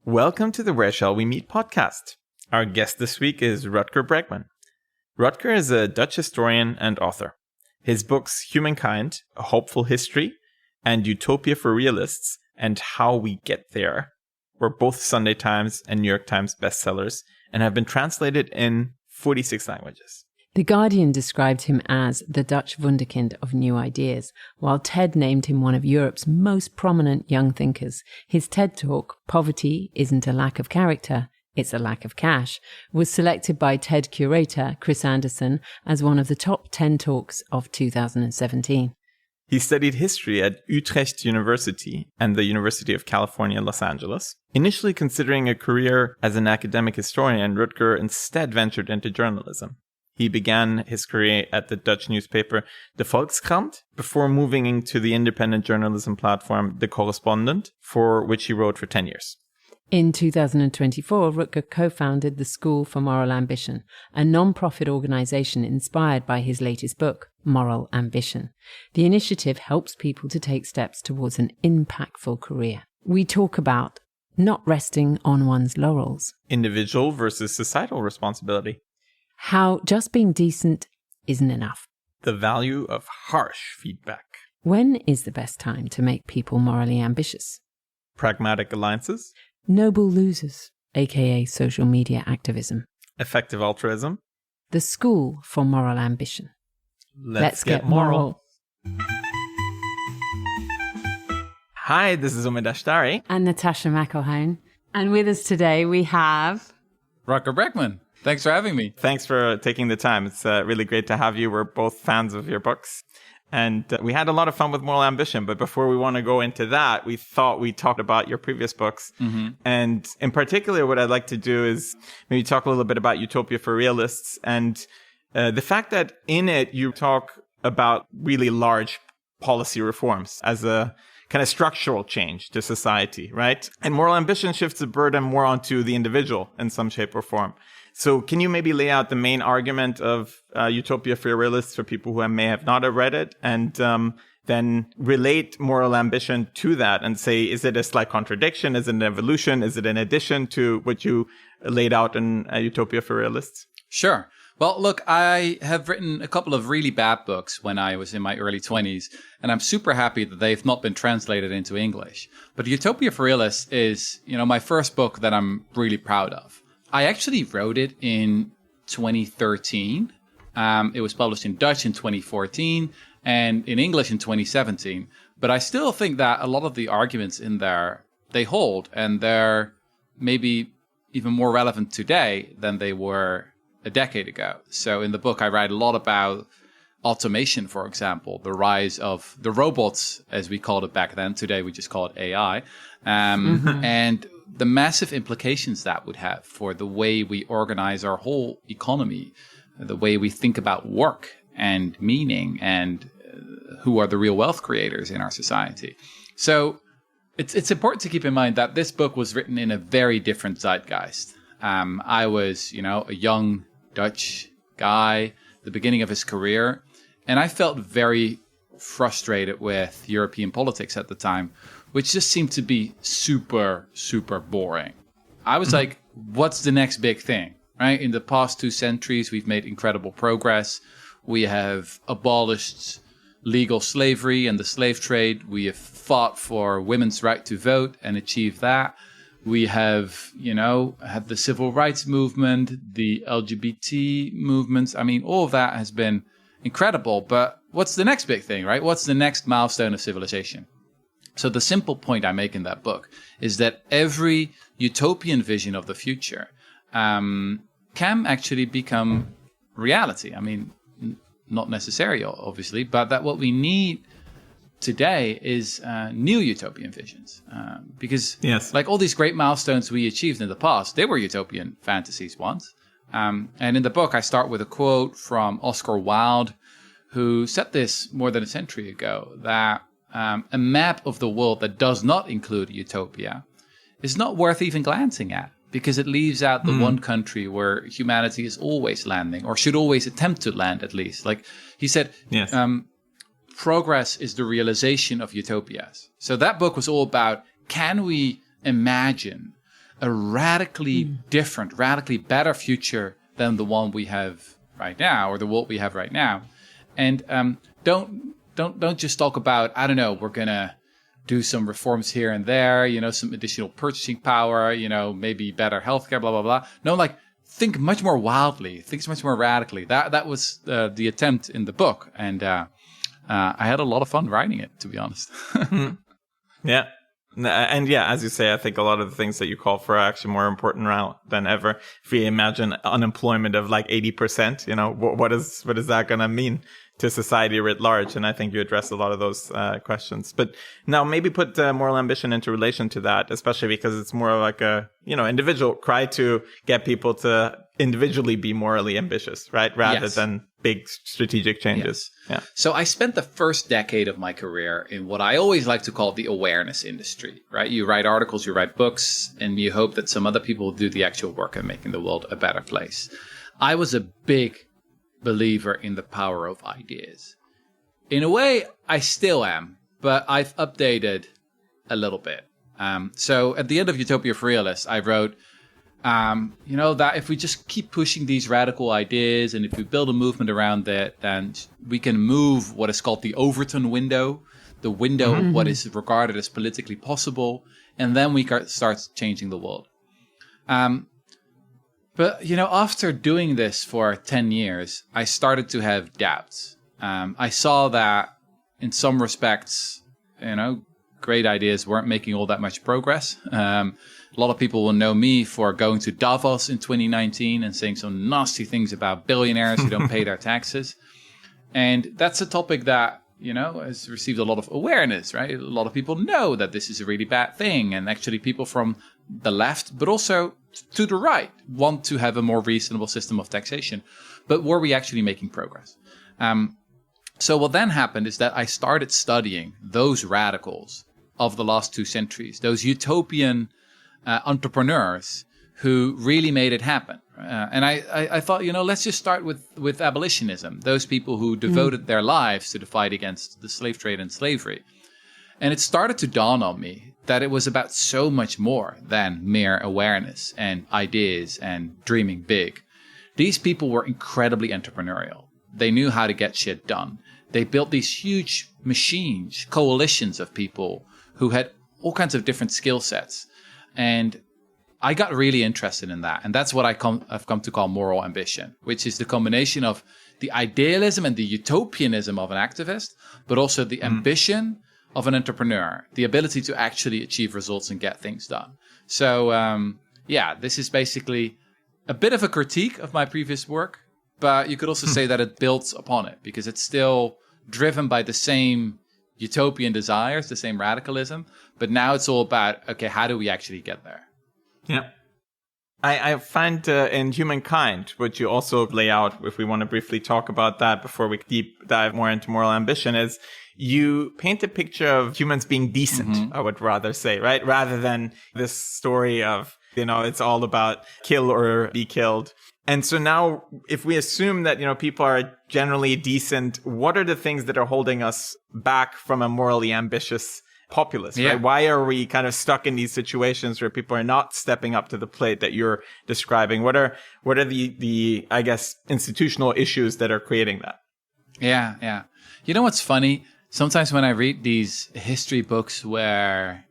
Welcome to the Where Shall We Meet podcast. Our guest this week is Rutger Bregman. Rutger is a Dutch historian and author. His books Humankind, A Hopeful History, and Utopia for Realists, and How We Get There were both Sunday Times and New York Times bestsellers and have been translated in 46 languages. The Guardian described him as the Dutch wunderkind of new ideas, while TED named him one of Europe's most prominent young thinkers. His TED talk, Poverty Isn't a Lack of Character, It's a Lack of Cash, was selected by TED curator Chris Anderson as one of the top 10 talks of 2017. He studied history at Utrecht University and the University of California, Los Angeles. Initially considering a career as an academic historian, Rutger instead ventured into journalism. He began his career at the Dutch newspaper the Volkskrant before moving into the independent journalism platform the Correspondent, for which he wrote for 10 years. In 2024, Rutger co-founded the School for Moral Ambition, a non-profit organization inspired by his latest book, Moral Ambition. The initiative helps people to take steps towards an impactful career. We talk about not resting on one's laurels, Individual versus societal responsibility. How just being decent isn't enough, The value of harsh feedback. when is the best time to make people morally ambitious, Pragmatic alliances. noble losers, aka social media activism, Effective altruism. the School for Moral Ambition. Let's get moral. Hi, this is Umid Ashtari. And Natasha McElhone. And with us today we have... Rutger Bregman. Thanks for having me. Thanks for taking the time. It's really great to have you. We're both fans of your books. And we had a lot of fun with Moral Ambition. But before we want to go into that, we thought we talked about your previous books. Mm-hmm. And in particular, what I'd like to do is maybe talk a little bit about Utopia for Realists and the fact that in it you talk about really large policy reforms as a kind of structural change to society, right? And Moral Ambition shifts the burden more onto the individual in some shape or form. So can you maybe lay out the main argument of Utopia for Realists for people who may have not read it, and then relate Moral Ambition to that and say, is it a slight contradiction? Is it an evolution? Is it an addition to what you laid out in Utopia for Realists? Sure. Well, look, I have written a couple of really bad books when I was in my early 20s, and I'm super happy that they've not been translated into English. But Utopia for Realists is, my first book that I'm really proud of. I actually wrote it in 2013. It was published in Dutch in 2014 and in English in 2017. But I still think that a lot of the arguments in there, they hold, and they're maybe even more relevant today than they were a decade ago. So in the book, I write a lot about automation, for example, the rise of the robots, as we called it back then. Today, we just call it AI. And the massive implications that would have for the way we organize our whole economy, the way we think about work and meaning, and who are the real wealth creators in our society. So it's important to keep in mind that this book was written in a very different zeitgeist. I was, a young Dutch guy, the beginning of his career, and I felt very frustrated with European politics at the time, which just seemed to be super, super boring. I was like, what's the next big thing, right? In the past 2 centuries, we've made incredible progress. We have abolished legal slavery and the slave trade. We have fought for women's right to vote and achieved that. We have, had the civil rights movement, the LGBT movements. I mean, all of that has been incredible. But what's the next big thing, right? What's the next milestone of civilization? So the simple point I make in that book is that every utopian vision of the future can actually become reality. I mean, not necessarily, obviously, but that what we need today is new utopian visions. Because like all these great milestones we achieved in the past, they were utopian fantasies once. And in the book, I start with a quote from Oscar Wilde, who said this more than a century ago, that a map of the world that does not include utopia is not worth even glancing at, because it leaves out the one country where humanity is always landing, or should always attempt to land, at least. Like he said, progress is the realization of utopias. So that book was all about, can we imagine a radically different, radically better future than the one we have right now, or the world we have right now. And don't just talk about, I don't know, we're gonna do some reforms here and there, some additional purchasing power, maybe better healthcare, blah blah blah. No, like think much more wildly, think much more radically. That was the attempt in the book, and I had a lot of fun writing it, to be honest. Yeah. And yeah, as you say, I think a lot of the things that you call for are actually more important now than ever. If we imagine unemployment of like 80%, what is that going to mean to society writ large? And I think you address a lot of those questions. But now maybe put moral ambition into relation to that, especially because it's more like a, individual cry to get people to individually be morally ambitious, right? Rather than big strategic changes. Yes. Yeah. So I spent the first decade of my career in what I always like to call the awareness industry, right? You write articles, you write books, and you hope that some other people will do the actual work of making the world a better place. I was a big believer in the power of ideas. In a way, I still am, but I've updated a little bit. So at the end of Utopia for Realists, I wrote, that if we just keep pushing these radical ideas and if we build a movement around it, then we can move what is called the Overton window, the window of what is regarded as politically possible, and then we start changing the world. But, after doing this for 10 years, I started to have doubts. I saw that in some respects, great ideas weren't making all that much progress. A lot of people will know me for going to Davos in 2019 and saying some nasty things about billionaires who don't pay their taxes. And that's a topic that, has received a lot of awareness, right? A lot of people know that this is a really bad thing. And actually people from the left, but also to the right, want to have a more reasonable system of taxation. But were we actually making progress? So what then happened is that I started studying those radicals of the last 2 centuries, those utopian entrepreneurs who really made it happen. And I thought, let's just start with abolitionism, those people who devoted their lives to the fight against the slave trade and slavery. And it started to dawn on me that it was about so much more than mere awareness and ideas and dreaming big. These people were incredibly entrepreneurial. They knew how to get shit done. They built these huge machines, coalitions of people who had all kinds of different skill sets. And I got really interested in that. And that's what I've come to call moral ambition, which is the combination of the idealism and the utopianism of an activist, but also the ambition of an entrepreneur, the ability to actually achieve results and get things done. So, this is basically a bit of a critique of my previous work, but you could also say that it builds upon it because it's still driven by the same utopian desires, the same radicalism, but now it's all about, okay, how do we actually get there? Yeah. I find in Humankind, which you also lay out, if we want to briefly talk about that before we deep dive more into moral ambition, is you paint a picture of humans being decent, I would rather say, right? Rather than this story of, it's all about kill or be killed. And so now, if we assume that, people are generally decent, what are the things that are holding us back from a morally ambitious populace, right? Why are we kind of stuck in these situations where people are not stepping up to the plate that you're describing? What are the I guess, institutional issues that are creating that? Yeah. You know what's funny? Sometimes when I read these history books where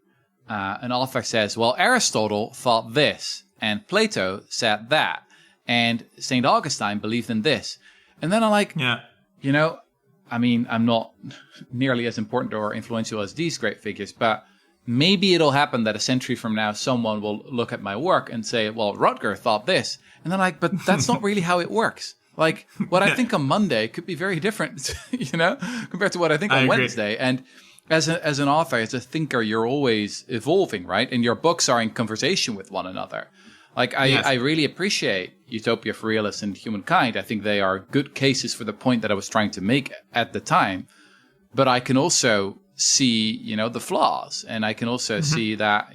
an author says, well, Aristotle thought this, and Plato said that, and St. Augustine believed in this. And then I'm like, I'm not nearly as important or influential as these great figures, but maybe it'll happen that a century from now, someone will look at my work and say, well, Rutger thought this. And then like, but that's not really how it works. Like what I think on Monday could be very different, compared to what I think on Wednesday. And as an author, as a thinker, you're always evolving, right? And your books are in conversation with one another. Like, I really appreciate Utopia for Realists and Humankind. I think they are good cases for the point that I was trying to make at the time. But I can also see, the flaws. And I can also see that,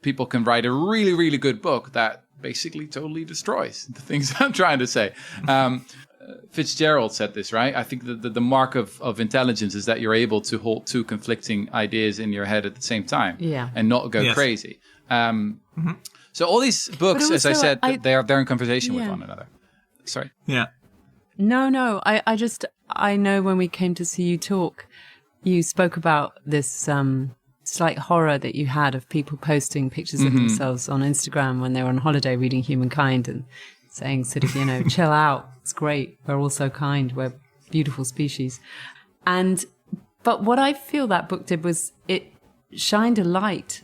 people can write a really, really good book that basically totally destroys the things I'm trying to say. Fitzgerald said this, right? I think the mark of intelligence is that you're able to hold 2 conflicting ideas in your head at the same time and not go crazy. So all these books, also, as I said, they're in conversation with one another. Sorry. Yeah. No. I know when we came to see you talk, you spoke about this slight horror that you had of people posting pictures of themselves on Instagram when they were on holiday reading Humankind and saying sort of, chill out. It's great. We're all so kind. We're beautiful species. But what I feel that book did was it shined a light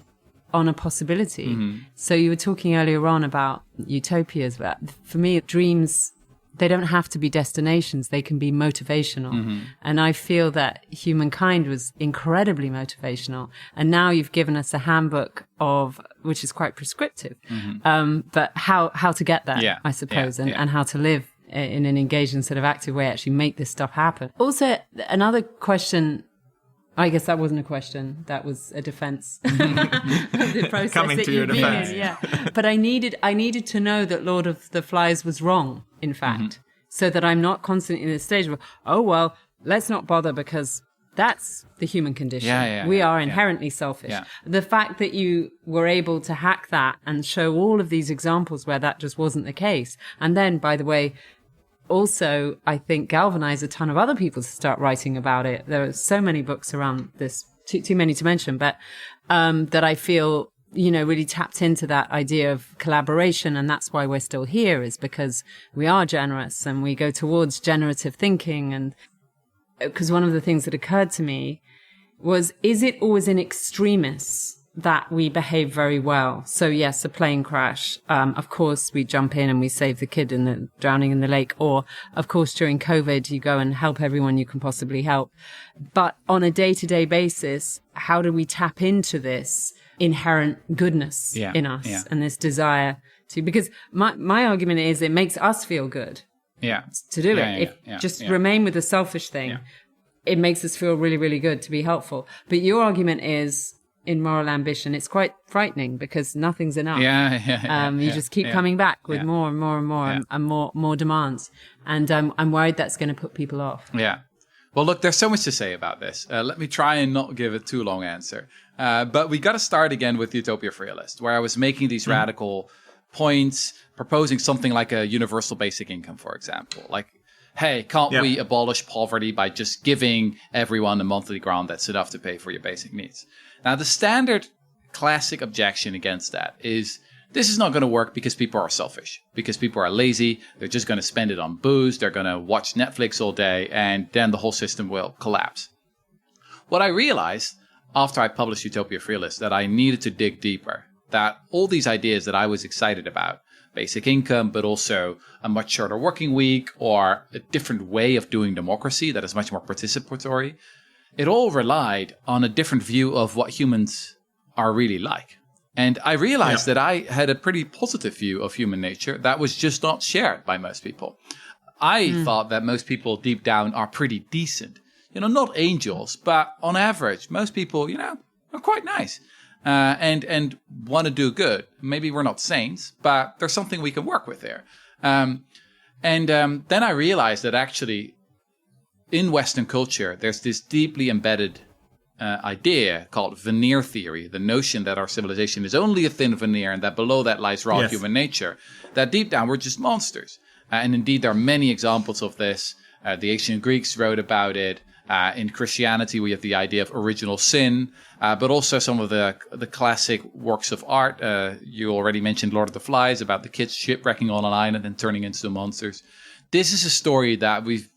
on a possibility. So you were talking earlier on about utopias, but for me, dreams, they don't have to be destinations. They can be motivational. And I feel that Humankind was incredibly motivational. And now you've given us a handbook which is quite prescriptive, but how to get there, I suppose, and how to live in an engaged and sort of active way, actually make this stuff happen. Also, another question, I guess that wasn't a question. That was a defense of the process. Coming to your defense. But I needed to know that Lord of the Flies was wrong, in fact, so that I'm not constantly in this stage of, oh, well, let's not bother because that's the human condition. We are inherently selfish. The fact that you were able to hack that and show all of these examples where that just wasn't the case. And then, by the way, also, I think, galvanize a ton of other people to start writing about it. There are so many books around this, too many to mention, but that I feel, really tapped into that idea of collaboration. And that's why we're still here, is because we are generous and we go towards generative thinking. And because one of the things that occurred to me was, is it always in extremis that we behave very well? So yes, a plane crash. Of course, we jump in and we save the kid drowning in the lake. Or, of course, during COVID, you go and help everyone you can possibly help. But on a day-to-day basis, how do we tap into this inherent goodness in us and this desire to? Because my argument is it makes us feel good to do it. Remain with the selfish thing. It makes us feel really, really good to be helpful. But your argument is, in moral ambition, it's quite frightening because nothing's enough. You just keep coming back with more and more and more and more demands. And I'm worried that's going to put people off. Yeah. Well, look, there's so much to say about this. Let me try and not give a too long answer. But we got to start again with Utopia for Realist, where I was making these radical points, proposing something like a universal basic income, for example. Like, hey, can't we abolish poverty by just giving everyone a monthly grant that's enough to pay for your basic needs? Now, the standard classic objection against that is this is not going to work because people are selfish, because people are lazy. They're just going to spend it on booze. They're going to watch Netflix all day, and then the whole system will collapse. What I realized after I published Utopia for Realists that I needed to dig deeper, that all these ideas that I was excited about, basic income, but also a much shorter working week or a different way of doing democracy that is much more participatory, it all relied on a different view of what humans are really like. And I realized that I had a pretty positive view of human nature that was just not shared by most people. I thought that most people deep down are pretty decent. Not angels, but on average, most people, are quite nice and want to do good. Maybe we're not saints, but there's something we can work with there. Then I realized that actually, in Western culture, there's this deeply embedded idea called veneer theory, the notion that our civilization is only a thin veneer and that below that lies raw human nature, that deep down we're just monsters. And indeed, there are many examples of this. The ancient Greeks wrote about it. In Christianity, we have the idea of original sin, but also some of the classic works of art. You already mentioned Lord of the Flies, about the kids shipwrecking on an island and turning into monsters. This is a story that we've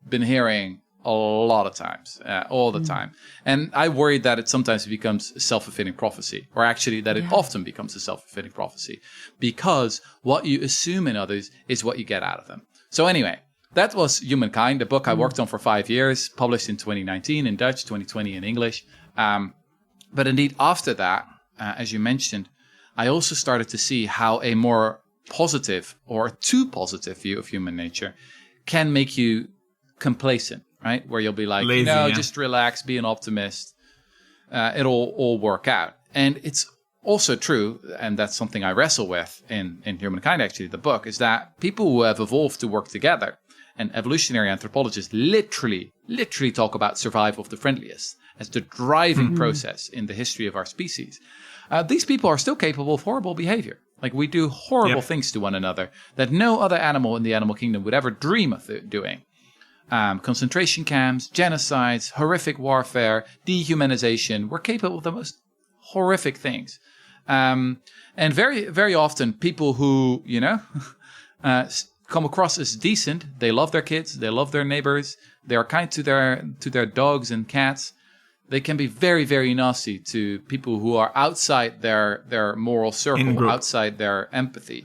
been hearing a lot of times, all the time. And I worry that it sometimes becomes a self-fulfilling prophecy, or actually that it often becomes a self-fulfilling prophecy, because what you assume in others is what you get out of them. So anyway, that was Humankind, a book I worked on for 5 years, published in 2019 in Dutch, 2020 in English. But indeed, after that, as you mentioned, I also started to see how a more positive or too positive view of human nature can make you complacent, right? Where you'll be like, lazy, just relax, be an optimist. It'll all work out. And it's also true, and that's something I wrestle with in Humankind, actually, the book, is that people who have evolved to work together, and evolutionary anthropologists literally talk about survival of the friendliest as the driving process in the history of our species. these people are still capable of horrible behavior. Like, we do horrible things to one another that no other animal in the animal kingdom would ever dream of doing. Concentration camps, genocides, horrific warfare, dehumanization. We're capable of the most horrific things. And very, very often people who, come across as decent, they love their kids, they love their neighbors, they are kind to their dogs and cats. They can be very, very nasty to people who are outside their moral circle, outside their empathy.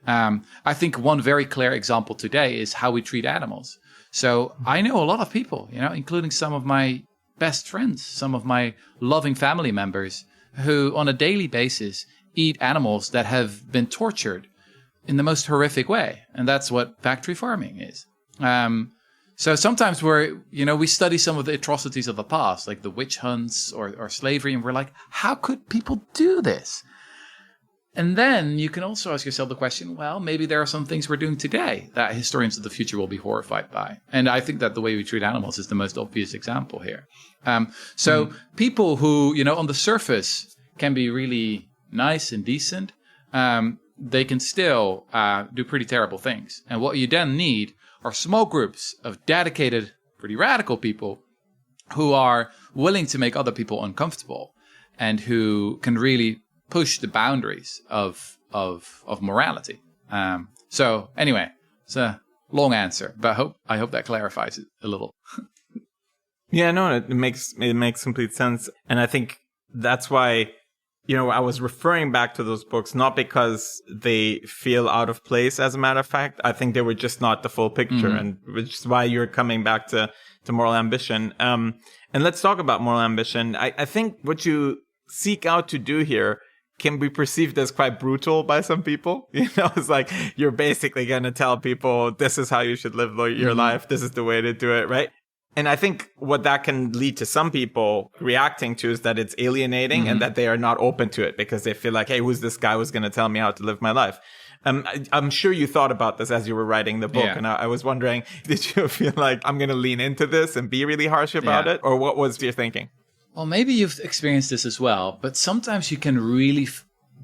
I think one very clear example today is how we treat animals. So I know a lot of people, including some of my best friends, some of my loving family members, who on a daily basis eat animals that have been tortured in the most horrific way. And that's what factory farming is. So sometimes we study some of the atrocities of the past, like the witch hunts or slavery, and we're like, how could people do this? And then you can also ask yourself the question, well, maybe there are some things we're doing today that historians of the future will be horrified by. And I think that the way we treat animals is the most obvious example here. People who, on the surface can be really nice and decent, they can still do pretty terrible things. And what you then need are small groups of dedicated, pretty radical people who are willing to make other people uncomfortable and who can really push the boundaries of morality. So anyway, it's a long answer, but I hope that clarifies it a little. Yeah, no, it makes complete sense. And I think that's why, I was referring back to those books, not because they feel out of place, as a matter of fact. I think they were just not the full picture, and which is why you're coming back to moral ambition. And let's talk about moral ambition. I think what you seek out to do here can be perceived as quite brutal by some people. It's like, you're basically going to tell people, this is how you should live your life. This is the way to do it, right? And I think what that can lead to some people reacting to is that it's alienating and that they are not open to it because they feel like, hey, who's this guy who's going to tell me how to live my life? I'm sure you thought about this as you were writing the book. Yeah. And I was wondering, did you feel like I'm going to lean into this and be really harsh about it? Or what was your thinking? Well, maybe you've experienced this as well, but sometimes you can really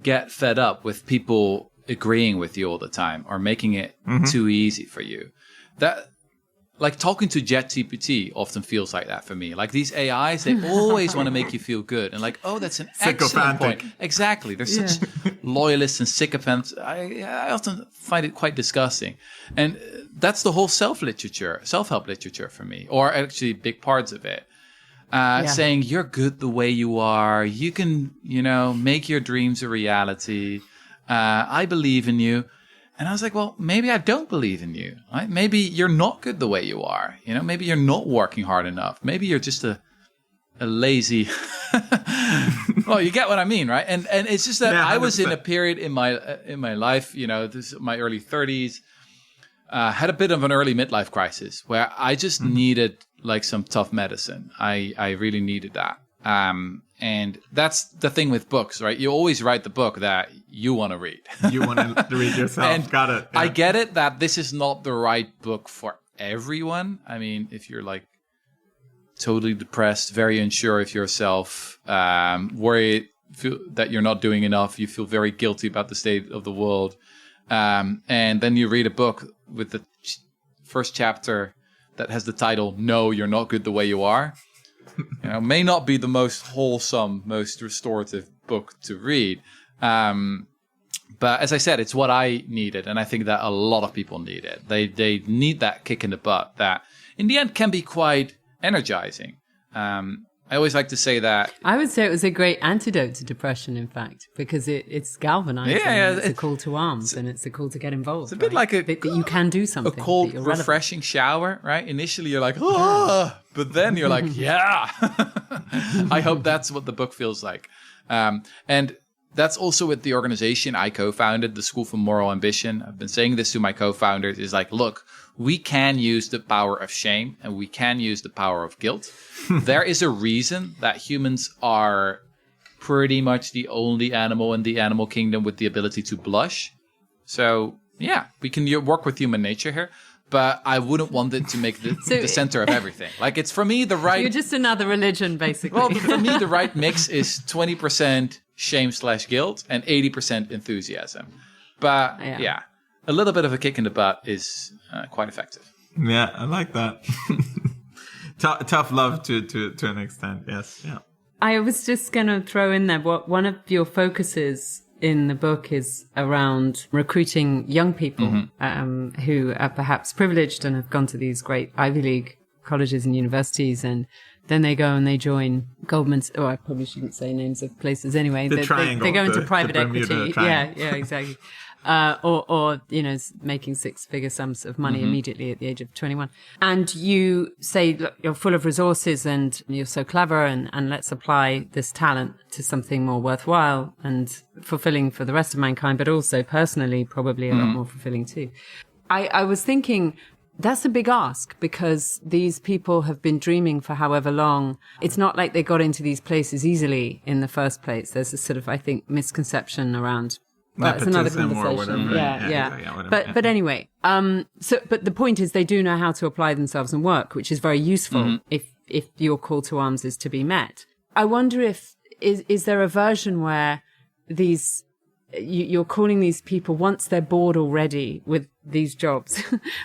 get fed up with people agreeing with you all the time or making it too easy for you. Like talking to ChatGPT often feels like that for me. Like these AIs, they always want to make you feel good. And like, oh, that's an excellent point. Exactly. They're such loyalists and sycophants. I often find it quite disgusting. And that's the whole self-help literature for me, or actually big parts of it. Saying you're good the way you are. You can, make your dreams a reality. I believe in you. And I was like, well, maybe I don't believe in you. Right? Maybe you're not good the way you are. Maybe you're not working hard enough. Maybe you're just a lazy. Well, you get what I mean, right? And it's just that I was in a period in my life, this is my early 30s, had a bit of an early midlife crisis where I just needed like some tough medicine. I really needed that. And that's the thing with books, right? You always write the book that you want to read. You want to read yourself. And got it. Yeah. I get it that this is not the right book for everyone. I mean, if you're like totally depressed, very unsure of yourself, worried that you're not doing enough, you feel very guilty about the state of the world. And then you read a book with the first chapter that has the title, No, You're Not Good the Way You Are. May not be the most wholesome, most restorative book to read. But as I said, it's what I needed. And I think that a lot of people need it. They need that kick in the butt that in the end can be quite energizing. I always like to say that. I would say it was a great antidote to depression, in fact, because it's galvanizing. Yeah, it's a call to arms and it's a call to get involved. It's a bit like that you can do something. A cold, refreshing shower, right? Initially, you're like, oh, but then you're like, yeah. I hope that's what the book feels like. And that's also with the organization I co-founded, the School for Moral Ambition. I've been saying this to my co-founders is like, look, we can use the power of shame and we can use the power of guilt. There is a reason that humans are pretty much the only animal in the animal kingdom with the ability to blush. So, yeah, we can work with human nature here. But I wouldn't want it to make the center of everything. Like, it's for me the right... You're just another religion, basically. Well, for me, the right mix is 20% shame/guilt and 80% enthusiasm. But yeah, a little bit of a kick in the butt is quite effective. Yeah, I like that. Tough love to an extent. Yes. Yeah. I was just going to throw in there what one of your focuses in the book is around recruiting young people who are perhaps privileged and have gone to these great Ivy League colleges and universities, and then they go and they join Goldman's. Oh, I probably shouldn't say names of places anyway. The triangle. They go into private equity. Triangle. Yeah, exactly. Or making six-figure sums of money immediately at the age of 21. And you say, look, you're full of resources and you're so clever, and let's apply this talent to something more worthwhile and fulfilling for the rest of mankind, but also personally, probably a lot more fulfilling too. I was thinking, that's a big ask, because these people have been dreaming for however long. It's not like they got into these places easily in the first place. There's a sort of, I think, misconception around. Well, it's another conversation. Yeah. But anyway, but the point is, they do know how to apply themselves and work, which is very useful if your call to arms is to be met. I wonder if is there a version where you're calling these people, once they're bored already with these jobs,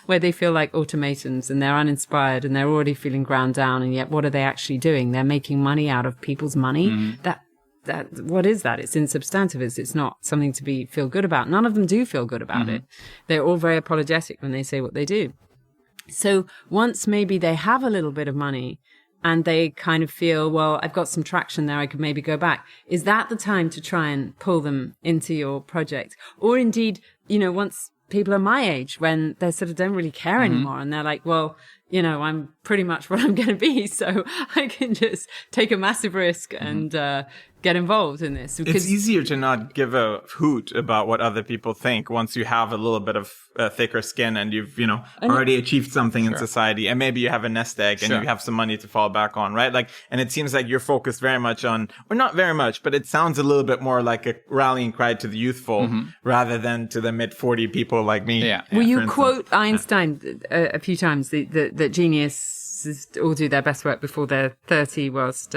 where they feel like automatons and they're uninspired and they're already feeling ground down, and yet what are they actually doing? They're making money out of people's money. What is that? It's insubstantive. It's not something to feel good about. None of them do feel good about it. They're all very apologetic when they say what they do. So once maybe they have a little bit of money and they kind of feel, well, I've got some traction there, I could maybe go back. Is that the time to try and pull them into your project? Or indeed, once people are my age, when they sort of don't really care anymore, and they're like, well, I'm pretty much what I'm going to be, so I can just take a massive risk and get involved in this. It's easier to not give a hoot about what other people think once you have a little bit of thicker skin and you've, already achieved something in society, and maybe you have a nest egg and you have some money to fall back on, right? Like, and it seems like you're focused very much on, or not very much, but it sounds a little bit more like a rallying cry to the youthful rather than to the mid-40 people like me. Yeah. Well, you quote Einstein a few times, that geniuses all do their best work before they're 30, whilst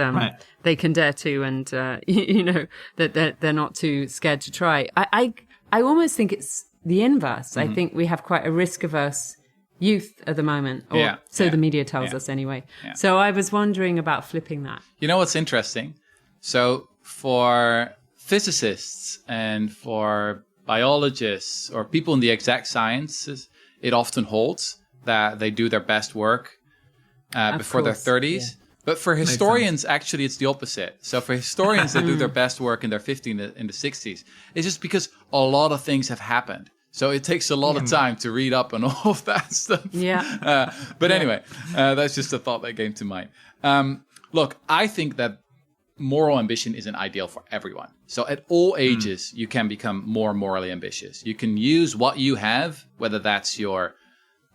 they can dare to, and that they're not too scared to try. I almost think it's the inverse. I think we have quite a risk-averse youth at the moment, or the media tells us anyway. Yeah. So I was wondering about flipping that. You know what's interesting? So for physicists and for biologists or people in the exact sciences, it often holds that they do their best work before their 30s. Yeah. But for historians, actually, it's the opposite. So for historians, they do their best work in their 50s and the 60s. It's just because a lot of things have happened. So it takes a lot of time to read up on all of that stuff. Yeah. But anyway, that's just a thought that came to mind. Look, I think that moral ambition isn't ideal for everyone. So at all ages, you can become more morally ambitious. You can use what you have, whether that's your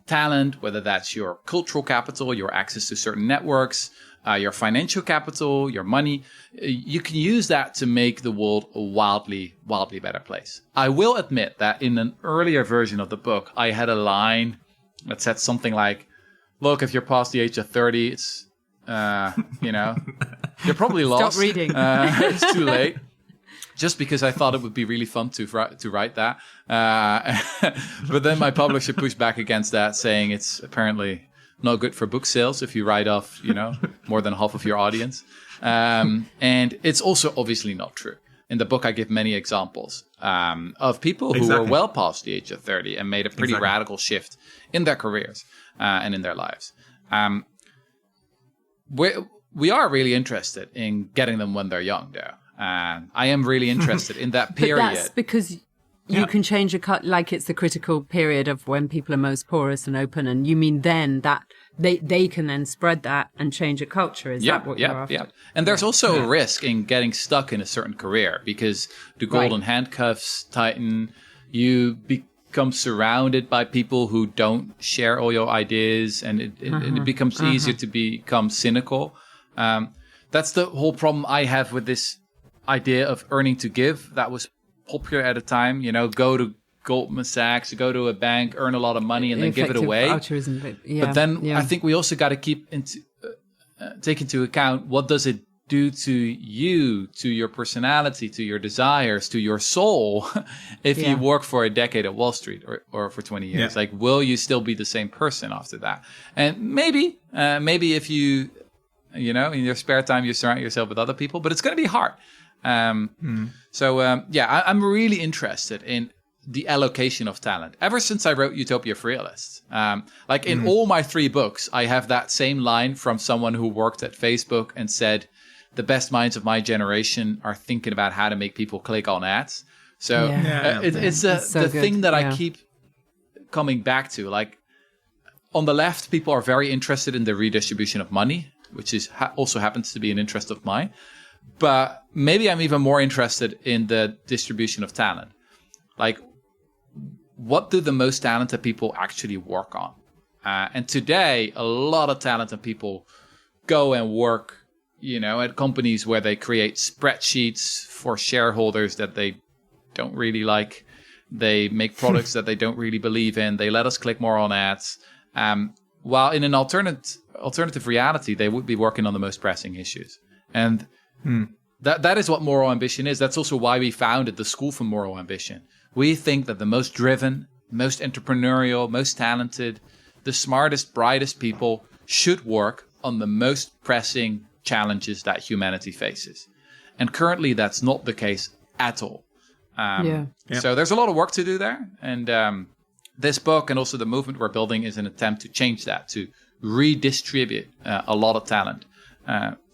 talent, whether that's your cultural capital, your access to certain networks, your financial capital, your money. You can use that to make the world a wildly, wildly better place. I will admit that in an earlier version of the book, I had a line that said something like, look, if you're past the age of 30, it's, you're probably lost. Stop reading. It's too late. Just because I thought it would be really fun to write that. But then my publisher pushed back against that, saying it's apparently not good for book sales if you write off, more than half of your audience. And it's also obviously not true. In the book, I give many examples of people who were well past the age of 30 and made a pretty radical shift in their careers and in their lives. We are really interested in getting them when they're young, though. I am really interested in that period. But that's because you can change like it's the critical period of when people are most porous and open, and you mean then that they can then spread that and change a culture. Is that what you're after? Yeah. And there's also a risk in getting stuck in a certain career because the golden handcuffs tighten. You become surrounded by people who don't share all your ideas, and it becomes easier to become cynical. That's the whole problem I have with this idea of earning to give. That was popular at a time, go to Goldman Sachs, go to a bank, earn a lot of money, and then give it away. Altruism, but then I think we also got to take into account, what does it do to you, to your personality, to your desires, to your soul, if you work for a decade at Wall Street or for 20 years? Like, will you still be the same person after that? And maybe if you know, in your spare time, you surround yourself with other people, but it's going to be hard. So I'm really interested in the allocation of talent. Ever since I wrote Utopia for Realists, like in all my 3 books, I have that same line from someone who worked at Facebook and said, the best minds of my generation are thinking about how to make people click on ads. So it's the thing that I keep coming back to. Like, on the left, people are very interested in the redistribution of money, which is also happens to be an interest of mine. But maybe I'm even more interested in the distribution of talent. Like, what do the most talented people actually work on? And today, a lot of talented people go and work, you know, at companies where they create spreadsheets for shareholders that they don't really like. They make products that they don't really believe in. They let us click more on ads. While in an alternative reality, they would be working on the most pressing issues. And that is what moral ambition is. That's also why we founded the School for Moral Ambition. We think that the most driven, most entrepreneurial, most talented, the smartest, brightest people should work on the most pressing challenges that humanity faces. And currently, that's not the case at all. So there's a lot of work to do there. And this book and also the movement we're building is an attempt to change that, to redistribute a lot of talent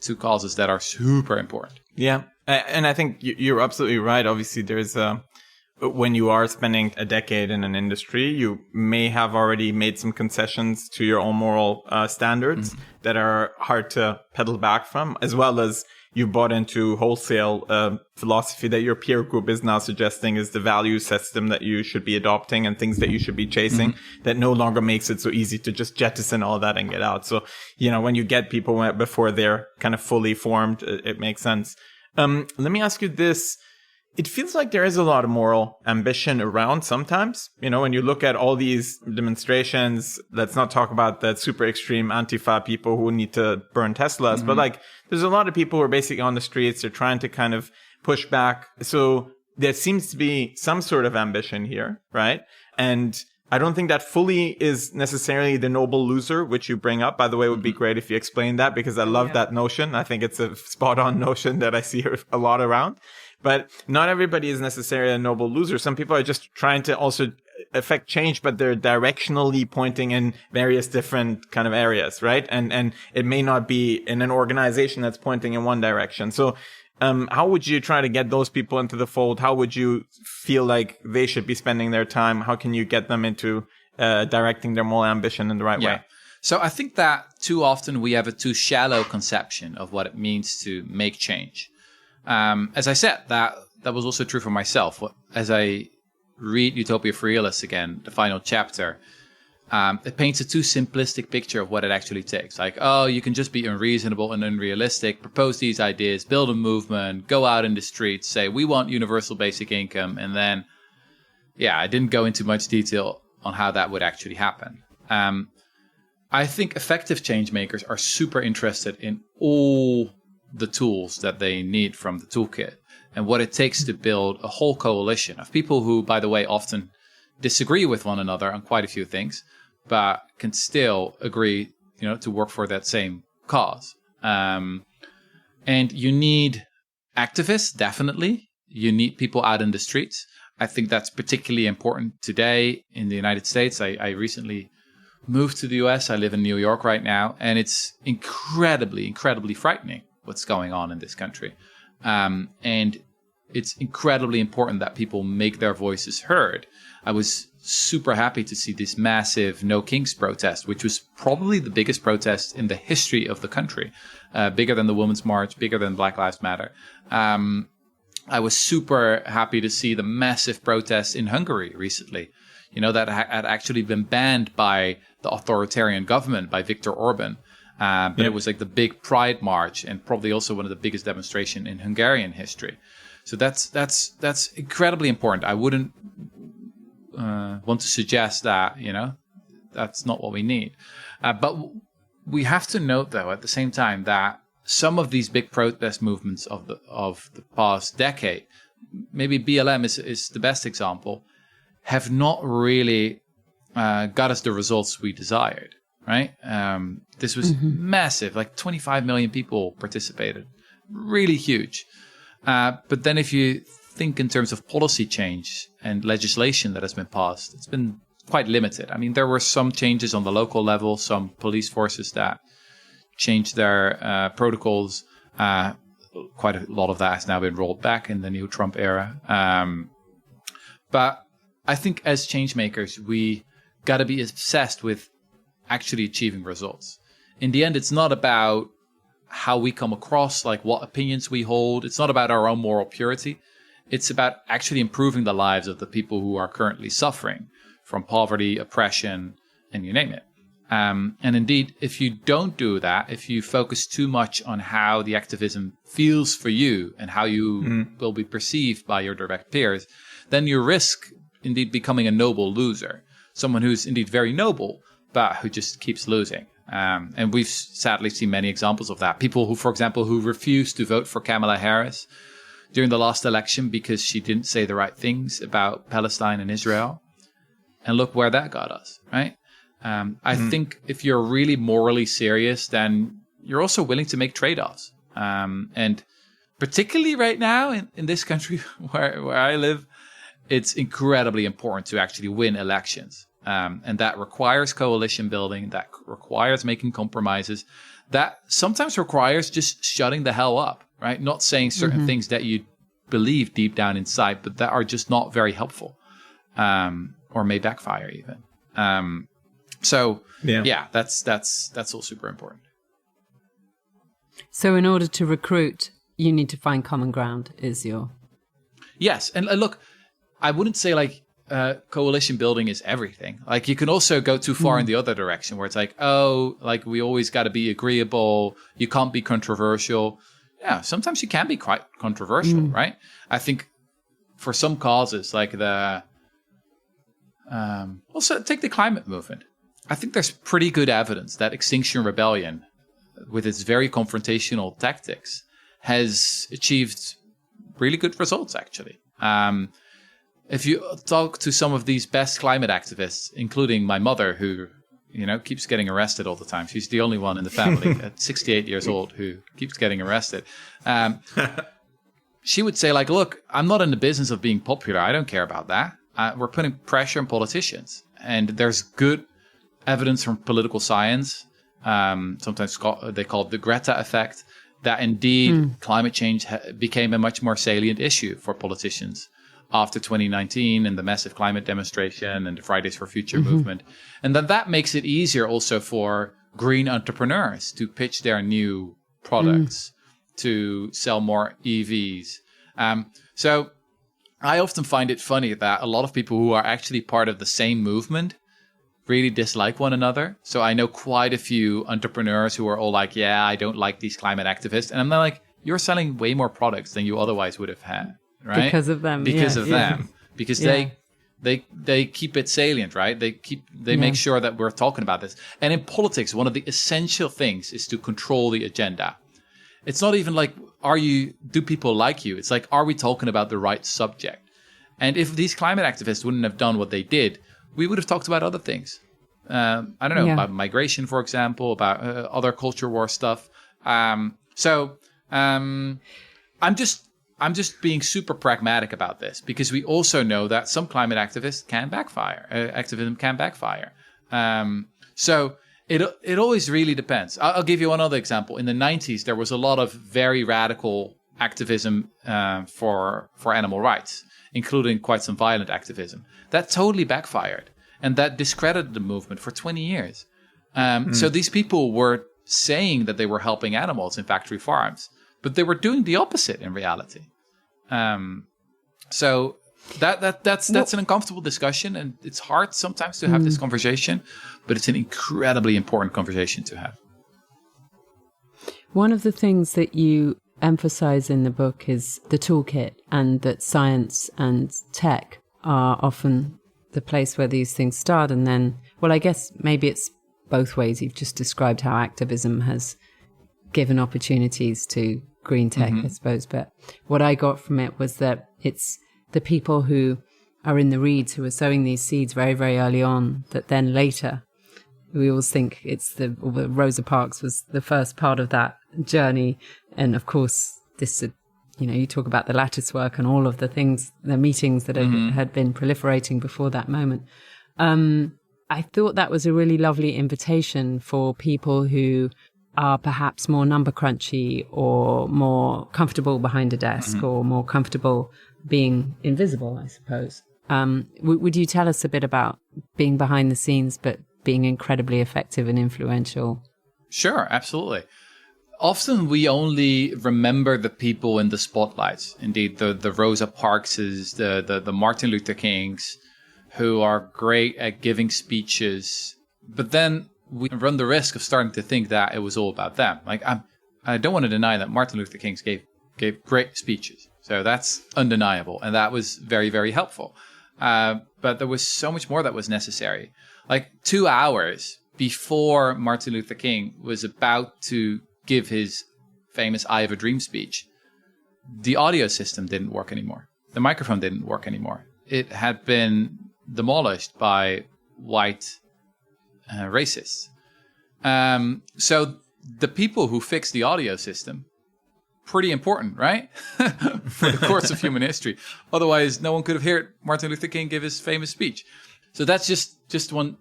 to causes that are super important. Yeah. And I think you're absolutely right. Obviously, there's when you are spending a decade in an industry, you may have already made some concessions to your own moral standards that are hard to pedal back from, as well as you bought into wholesale philosophy that your peer group is now suggesting is the value system that you should be adopting and things that you should be chasing, that no longer makes it so easy to just jettison all that and get out. So, you know, when you get people before they're kind of fully formed, it makes sense. Let me ask you this. It feels like there is a lot of moral ambition around sometimes. You know, when you look at all these demonstrations, let's not talk about that super extreme Antifa people who need to burn Teslas, but like there's a lot of people who are basically on the streets. They're trying to kind of push back. So there seems to be some sort of ambition here, right? And I don't think that fully is necessarily the noble loser, which you bring up. By the way, it would be great if you explained that, because I love that notion. I think it's a spot on notion that I see a lot around. But not everybody is necessarily a noble loser. Some people are just trying to also affect change, but they're directionally pointing in various different kind of areas, right? And it may not be in an organization that's pointing in one direction. So how would you try to get those people into the fold? How would you feel like they should be spending their time? How can you get them into directing their moral ambition in the right way? So I think that too often we have a too shallow conception of what it means to make change. As I said, that was also true for myself. As I read Utopia for Realists again, the final chapter, it paints a too simplistic picture of what it actually takes. Like, oh, you can just be unreasonable and unrealistic, propose these ideas, build a movement, go out in the streets, say, we want universal basic income. And then, I didn't go into much detail on how that would actually happen. I think effective change makers are super interested in all the tools that they need from the toolkit and what it takes to build a whole coalition of people who, by the way, often disagree with one another on quite a few things, but can still agree, you know, to work for that same cause. And you need activists, definitely. You need people out in the streets. I think that's particularly important today in the United States. I recently moved to the US. I live in New York right now, and it's incredibly, incredibly frightening what's going on in this country. And it's incredibly important that people make their voices heard. I was super happy to see this massive No Kings protest, which was probably the biggest protest in the history of the country, bigger than the Women's March, bigger than Black Lives Matter. I was super happy to see the massive protests in Hungary recently, you know, that had actually been banned by the authoritarian government, by Viktor Orban. But it was like the big Pride March and probably also one of the biggest demonstrations in Hungarian history. So that's incredibly important. I wouldn't want to suggest that, you know, that's not what we need. But we have to note, though, at the same time that some of these big protest movements of the past decade, maybe BLM is the best example, have not really got us the results we desired, right? This was massive, like 25 million people participated, really huge. But then if you think in terms of policy change and legislation that has been passed, it's been quite limited. I mean, there were some changes on the local level, some police forces that changed their protocols. Quite a lot of that has now been rolled back in the new Trump era. But I think as change makers, we got to be obsessed with actually achieving results. In the end, it's not about how we come across, like what opinions we hold. It's not about our own moral purity. It's about actually improving the lives of the people who are currently suffering from poverty, oppression, and you name it. And indeed, if you don't do that, if you focus too much on how the activism feels for you and how you will be perceived by your direct peers, then you risk indeed becoming a noble loser, someone who's indeed very noble, but who just keeps losing. And we've sadly seen many examples of that. People who, for example, who refused to vote for Kamala Harris during the last election because she didn't say the right things about Palestine and Israel. And look where that got us, right? I think if you're really morally serious, then you're also willing to make trade-offs. And particularly right now in this country where I live, it's incredibly important to actually win elections. And that requires coalition building, that requires making compromises, that sometimes requires just shutting the hell up, right? Not saying certain things that you believe deep down inside, but that are just not very helpful, or may backfire even. So that's all super important. So in order to recruit, you need to find common ground, is your... Yes. And look, I wouldn't say like coalition building is everything. Like you can also go too far in the other direction where it's like, oh, like we always got to be agreeable. You can't be controversial. Yeah, sometimes you can be quite controversial, right? I think for some causes like also take the climate movement. I think there's pretty good evidence that Extinction Rebellion, with its very confrontational tactics, has achieved really good results, actually. If you talk to some of these best climate activists, including my mother, who, keeps getting arrested all the time. She's the only one in the family at 68 years old who keeps getting arrested. She would say, like, look, I'm not in the business of being popular. I don't care about that. We're putting pressure on politicians. And there's good evidence from political science, sometimes they call it the Greta effect, that indeed climate change became a much more salient issue for politicians after 2019 and the massive climate demonstration and the Fridays for Future movement. And then that makes it easier also for green entrepreneurs to pitch their new products, to sell more EVs. So I often find it funny that a lot of people who are actually part of the same movement really dislike one another. So I know quite a few entrepreneurs who are all like, yeah, I don't like these climate activists. And I'm like, you're selling way more products than you otherwise would have had, right? Because of them. Because they keep it salient, right? They make sure that we're talking about this. And in politics, one of the essential things is to control the agenda. It's not even like, do people like you? It's like, are we talking about the right subject? And if these climate activists wouldn't have done what they did, we would have talked about other things. I don't know, about migration, for example, about other culture war stuff. So I'm just being super pragmatic about this, because we also know that some climate activists can backfire. Activism can backfire. So it always really depends. I'll give you another example. In the 90s, there was a lot of very radical activism for animal rights, including quite some violent activism. That totally backfired, and that discredited the movement for 20 years. So these people were saying that they were helping animals in factory farms, but they were doing the opposite in reality. So that's an uncomfortable discussion, and it's hard sometimes to have this conversation, but it's an incredibly important conversation to have. One of the things that you emphasize in the book is the toolkit, and that science and tech are often the place where these things start. And then, well, I guess maybe it's both ways. You've just described how activism has given opportunities to green tech, I suppose. But what I got from it was that it's the people who are in the reeds who are sowing these seeds very, very early on, that then later we always think it's Rosa Parks was the first part of that journey. And of course, this, you talk about the lattice work and all of the things, the meetings that had been proliferating before that moment. I thought that was a really lovely invitation for people who are perhaps more number crunchy or more comfortable behind a desk or more comfortable being invisible, I suppose. Would you tell us a bit about being behind the scenes, but being incredibly effective and influential? Sure, absolutely. Often we only remember the people in the spotlights. Indeed, the Rosa Parkses, the Martin Luther Kings, who are great at giving speeches. But then we run the risk of starting to think that it was all about them. Like, I don't want to deny that Martin Luther King gave great speeches. So that's undeniable. And that was very, very helpful. But there was so much more that was necessary. Like 2 hours before Martin Luther King was about to give his famous I Have a Dream speech, the audio system didn't work anymore. The microphone didn't work anymore. It had been demolished by white racists. So the people who fixed the audio system, pretty important, right? For the course of human history. Otherwise, no one could have heard Martin Luther King give his famous speech. So that's just one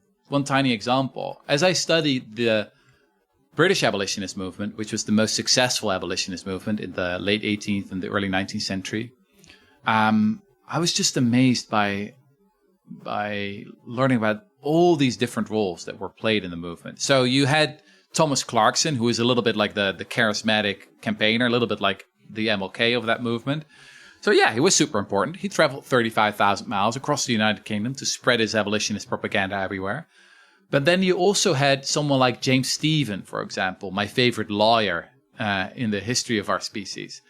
tiny example. As I studied the British abolitionist movement, which was the most successful abolitionist movement in the late 18th and the early 19th century, I was just amazed by learning about all these different roles that were played in the movement. So you had Thomas Clarkson, who is a little bit like the charismatic campaigner, a little bit like the MLK of that movement. So yeah, he was super important. He traveled 35,000 miles across the United Kingdom to spread his abolitionist propaganda everywhere. But then you also had someone like James Stephen, for example, my favorite lawyer in the history of our species.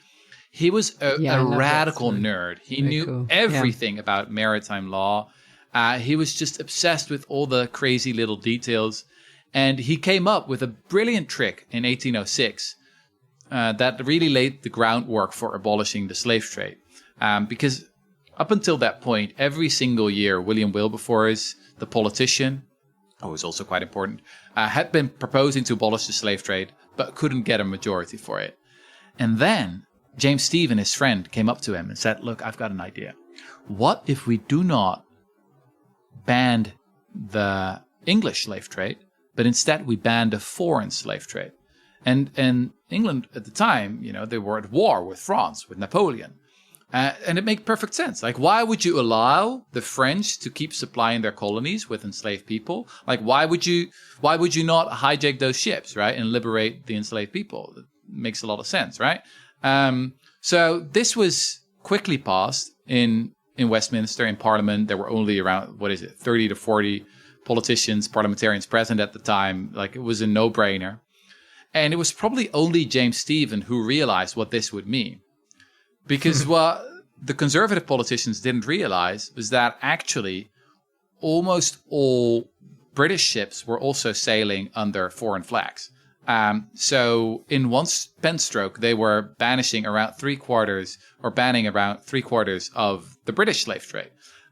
He was a radical nerd. He knew everything about maritime law. He was just obsessed with all the crazy little details. And he came up with a brilliant trick in 1806 that really laid the groundwork for abolishing the slave trade. Because up until that point, every single year, William Wilberforce, the politician, who was also quite important, had been proposing to abolish the slave trade, but couldn't get a majority for it. And then James Stephen, his friend, came up to him and said, look, I've got an idea. What if we do not ban the English slave trade, but instead we ban the foreign slave trade? And England at the time, they were at war with France, with Napoleon. And it made perfect sense. Like, why would you allow the French to keep supplying their colonies with enslaved people? Like, why would you not hijack those ships, right, and liberate the enslaved people? It makes a lot of sense, right? So this was quickly passed in Westminster, in Parliament. There were only around, 30 to 40 politicians, parliamentarians present at the time. Like, it was a no-brainer. And it was probably only James Stephen who realized what this would mean. Because what the conservative politicians didn't realize was that actually almost all British ships were also sailing under foreign flags. So in one pen stroke, they were banning around three quarters of the British slave trade.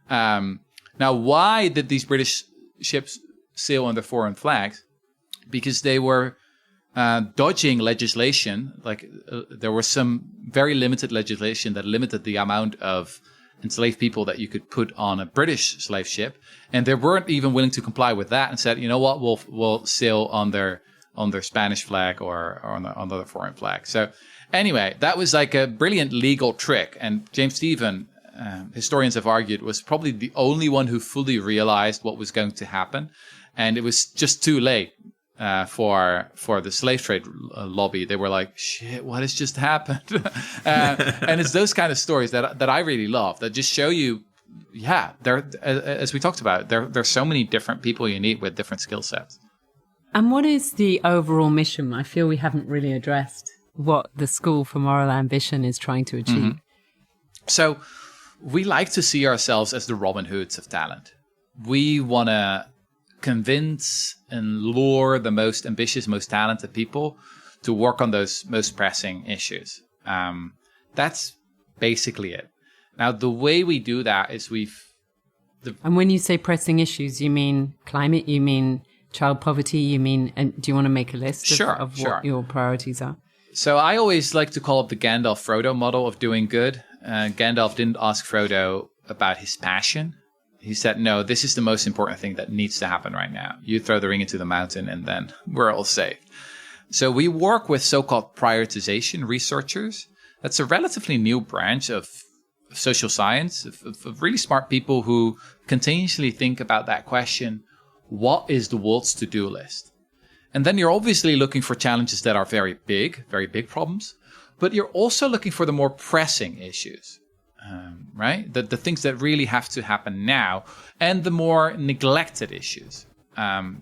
Now, why did these British ships sail under foreign flags? Because they were dodging legislation. Like there was some very limited legislation that limited the amount of enslaved people that you could put on a British slave ship, and they weren't even willing to comply with that and said, you know what, we'll sail on their Spanish flag or on the foreign flag. So anyway, that was like a brilliant legal trick, and James Stephen, historians have argued, was probably the only one who fully realized what was going to happen, and it was just too late. For the slave trade lobby. They were like, shit, what has just happened? And it's those kind of stories that I really love, that just show you, there, as we talked about, there's so many different people you need with different skill sets. And what is the overall mission? I feel we haven't really addressed what the School for Moral Ambition is trying to achieve. Mm-hmm. So we like to see ourselves as the Robin Hoods of talent. We want to convince and lure the most ambitious, most talented people to work on those most pressing issues. That's basically it. Now, the way we do that is And when you say pressing issues, you mean climate, you mean child poverty, you mean, and do you want to make a list of what your priorities are? So I always like to call it the Gandalf-Frodo model of doing good. Gandalf didn't ask Frodo about his passion. He said, no, this is the most important thing that needs to happen right now. You throw the ring into the mountain and then we're all safe. So we work with so-called prioritization researchers. That's a relatively new branch of social science, of really smart people who continuously think about that question, what is the world's to-do list? And then you're obviously looking for challenges that are very big problems, but you're also looking for the more pressing issues. Right? The things that really have to happen now, and the more neglected issues.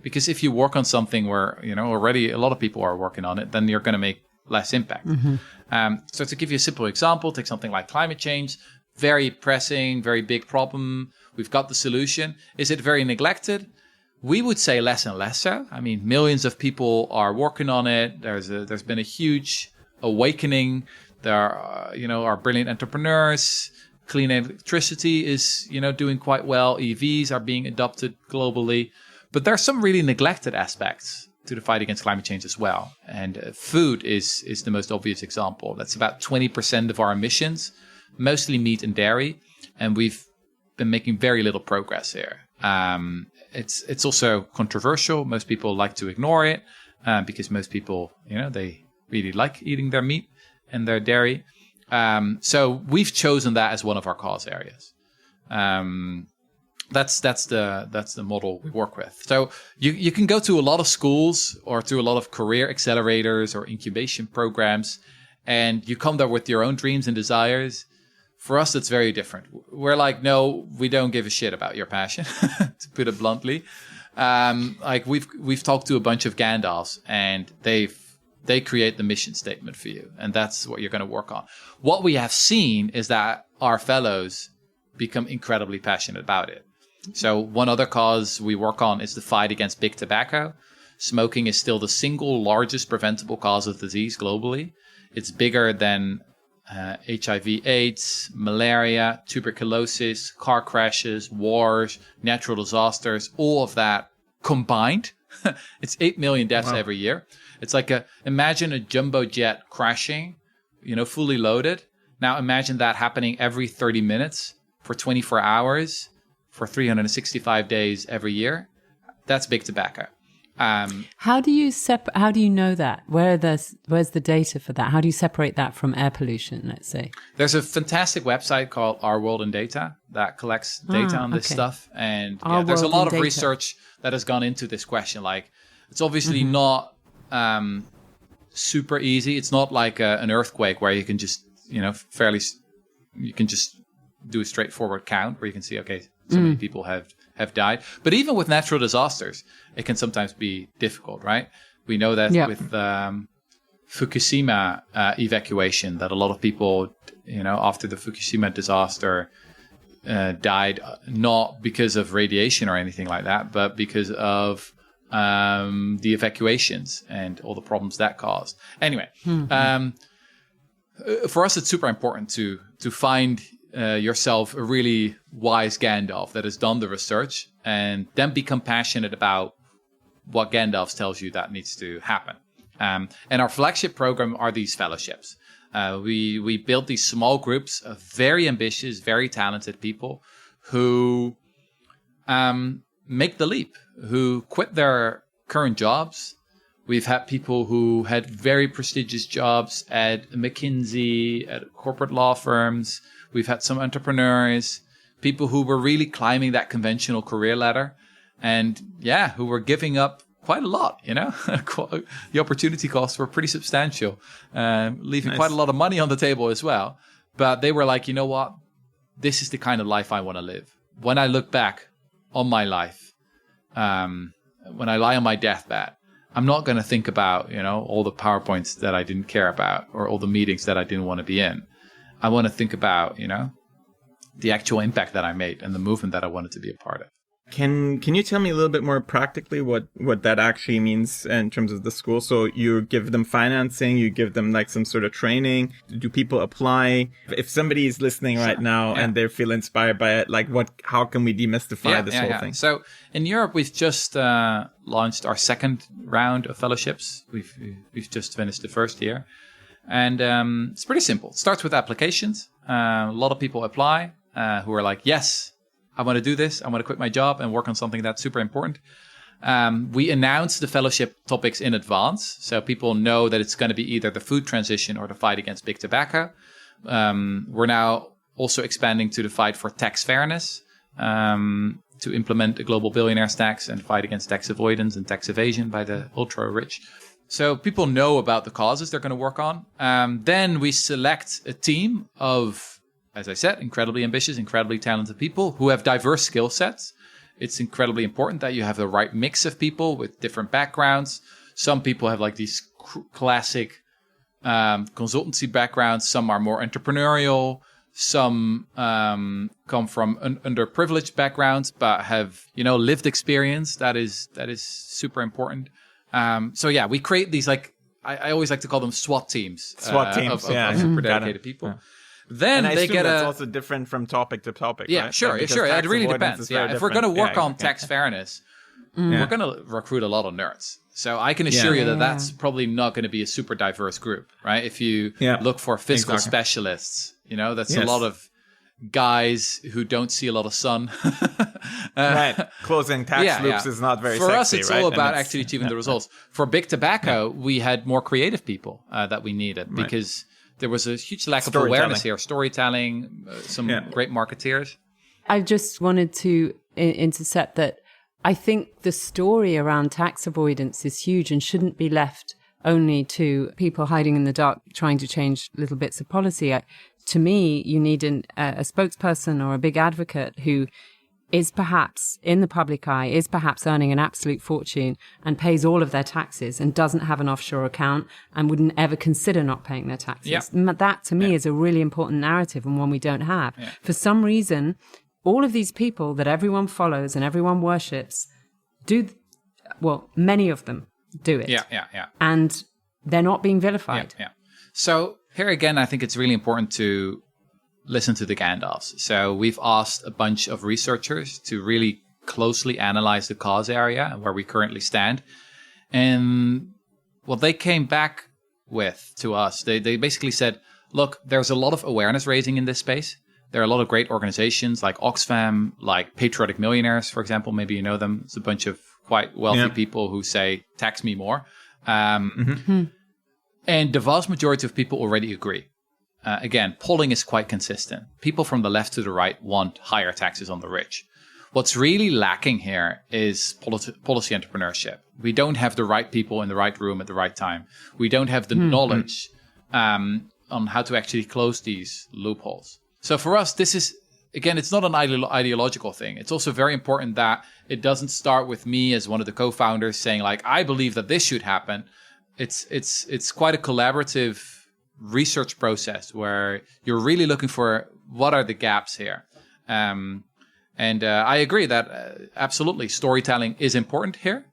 Because if you work on something where, already a lot of people are working on it, then you're going to make less impact. So to give you a simple example, take something like climate change, very pressing, very big problem. We've got the solution. Is it very neglected? We would say less and less so. I mean, millions of people are working on it. There's been a huge awakening. There are brilliant entrepreneurs. Clean electricity is, doing quite well. EVs are being adopted globally. But there are some really neglected aspects to the fight against climate change as well. And food is the most obvious example. That's about 20% of our emissions, mostly meat and dairy. And we've been making very little progress here. It's also controversial. Most people like to ignore it because most people, they really like eating their meat and their dairy. So we've chosen that as one of our cause areas. That's the model we work with. So you can go to a lot of schools or to a lot of career accelerators or incubation programs, and you come there with your own dreams and desires. For us, it's very different. We're like, no, we don't give a shit about your passion, to put it bluntly. Like we've talked to a bunch of Gandalfs, and they create the mission statement for you, and that's what you're going to work on. What we have seen is that our fellows become incredibly passionate about it. So one other cause we work on is the fight against big tobacco. Smoking is still the single largest preventable cause of disease globally. It's bigger than HIV/AIDS, malaria, tuberculosis, car crashes, wars, natural disasters, all of that combined. It's 8 million deaths every year. It's like imagine a jumbo jet crashing, fully loaded. Now imagine that happening every 30 minutes for 24 hours for 365 days every year. That's big tobacco. How do you know that? Where's the data for that? How do you separate that from air pollution, let's say? There's a fantastic website called Our World in Data that collects data on this stuff. And there's a lot of research that has gone into this question. Like, it's obviously not super easy. It's not like an earthquake where you can just, you can just do a straightforward count where you can see, okay, so many people have died. But even with natural disasters, it can sometimes be difficult, right? We know that with Fukushima evacuation, that a lot of people, after the Fukushima disaster died, not because of radiation or anything like that, but because of the evacuations and all the problems that caused. Anyway, for us, it's super important to find yourself a really wise Gandalf that has done the research and then become passionate about what Gandalf tells you that needs to happen. And our flagship program are these fellowships. We built these small groups of very ambitious, very talented people who make the leap, who quit their current jobs. We've had people who had very prestigious jobs at McKinsey, at corporate law firms. We've had some entrepreneurs, people who were really climbing that conventional career ladder and who were giving up quite a lot, The opportunity costs were pretty substantial, leaving quite a lot of money on the table as well. But they were like, you know what? This is the kind of life I want to live. When I look back on my life, when I lie on my deathbed, I'm not going to think about, all the PowerPoints that I didn't care about or all the meetings that I didn't want to be in. I want to think about, the actual impact that I made and the movement that I wanted to be a part of. Can you tell me a little bit more practically what that actually means in terms of the school? So you give them financing, you give them like some sort of training. Do people apply? If somebody is listening right now and they feel inspired by it, like how can we demystify this whole thing? So in Europe, we've just launched our second round of fellowships. We've just finished the first year. And it's pretty simple. It starts with applications. A lot of people apply who are like, yes, I want to do this. I want to quit my job and work on something that's super important. We announce the fellowship topics in advance, so people know that it's going to be either the food transition or the fight against big tobacco. We're now also expanding to the fight for tax fairness, to implement a global billionaires tax and fight against tax avoidance and tax evasion by the ultra rich. So people know about the causes they're going to work on. Then we select a team of, as I said, incredibly ambitious, incredibly talented people who have diverse skill sets. It's incredibly important that you have the right mix of people with different backgrounds. Some people have like these classic consultancy backgrounds. Some are more entrepreneurial. Some come from underprivileged backgrounds, but have, lived experience. That is super important. We create these I always like to call them SWAT teams. Of super dedicated people. Yeah. Then and they get that's also different from topic to topic. Yeah, right? sure. It really depends. Yeah, if we're going to work on tax fairness, we're going to recruit a lot of nerds. So I can assure you that that's probably not going to be a super diverse group, right? If you look for fiscal specialists, that's a lot of guys who don't see a lot of sun. Right. Closing tax loops is not very For sexy, us, it's right? all about actually achieving the results. For big tobacco, we had more creative people that we needed because there was a huge lack of awareness here. Storytelling, some great marketeers. I just wanted to intercept that I think the story around tax avoidance is huge and shouldn't be left only to people hiding in the dark trying to change little bits of policy. To me, you need a spokesperson or a big advocate who is perhaps in the public eye, is perhaps earning an absolute fortune and pays all of their taxes and doesn't have an offshore account and wouldn't ever consider not paying their taxes. Yeah. That, to me, is a really important narrative and one we don't have. Yeah. For some reason, all of these people that everyone follows and everyone worships many of them do it. Yeah. And they're not being vilified. Yeah. So here again, I think it's really important to listen to the Gandalfs. So we've asked a bunch of researchers to really closely analyze the cause area and where we currently stand. And what they came back with to us, they basically said, look, there's a lot of awareness raising in this space. There are a lot of great organizations like Oxfam, like Patriotic Millionaires, for example. Maybe you know them. It's a bunch of quite wealthy people who say, tax me more. And the vast majority of people already agree. Again, polling is quite consistent. People from the left to the right want higher taxes on the rich. What's really lacking here is policy entrepreneurship. We don't have the right people in the right room at the right time. We don't have the knowledge on how to actually close these loopholes. So for us, this is, again, it's not an ideological thing. It's also very important that it doesn't start with me as one of the co-founders saying, like, I believe that this should happen. It's quite a collaborative research process where you're really looking for what are the gaps here. And I agree that absolutely storytelling is important here.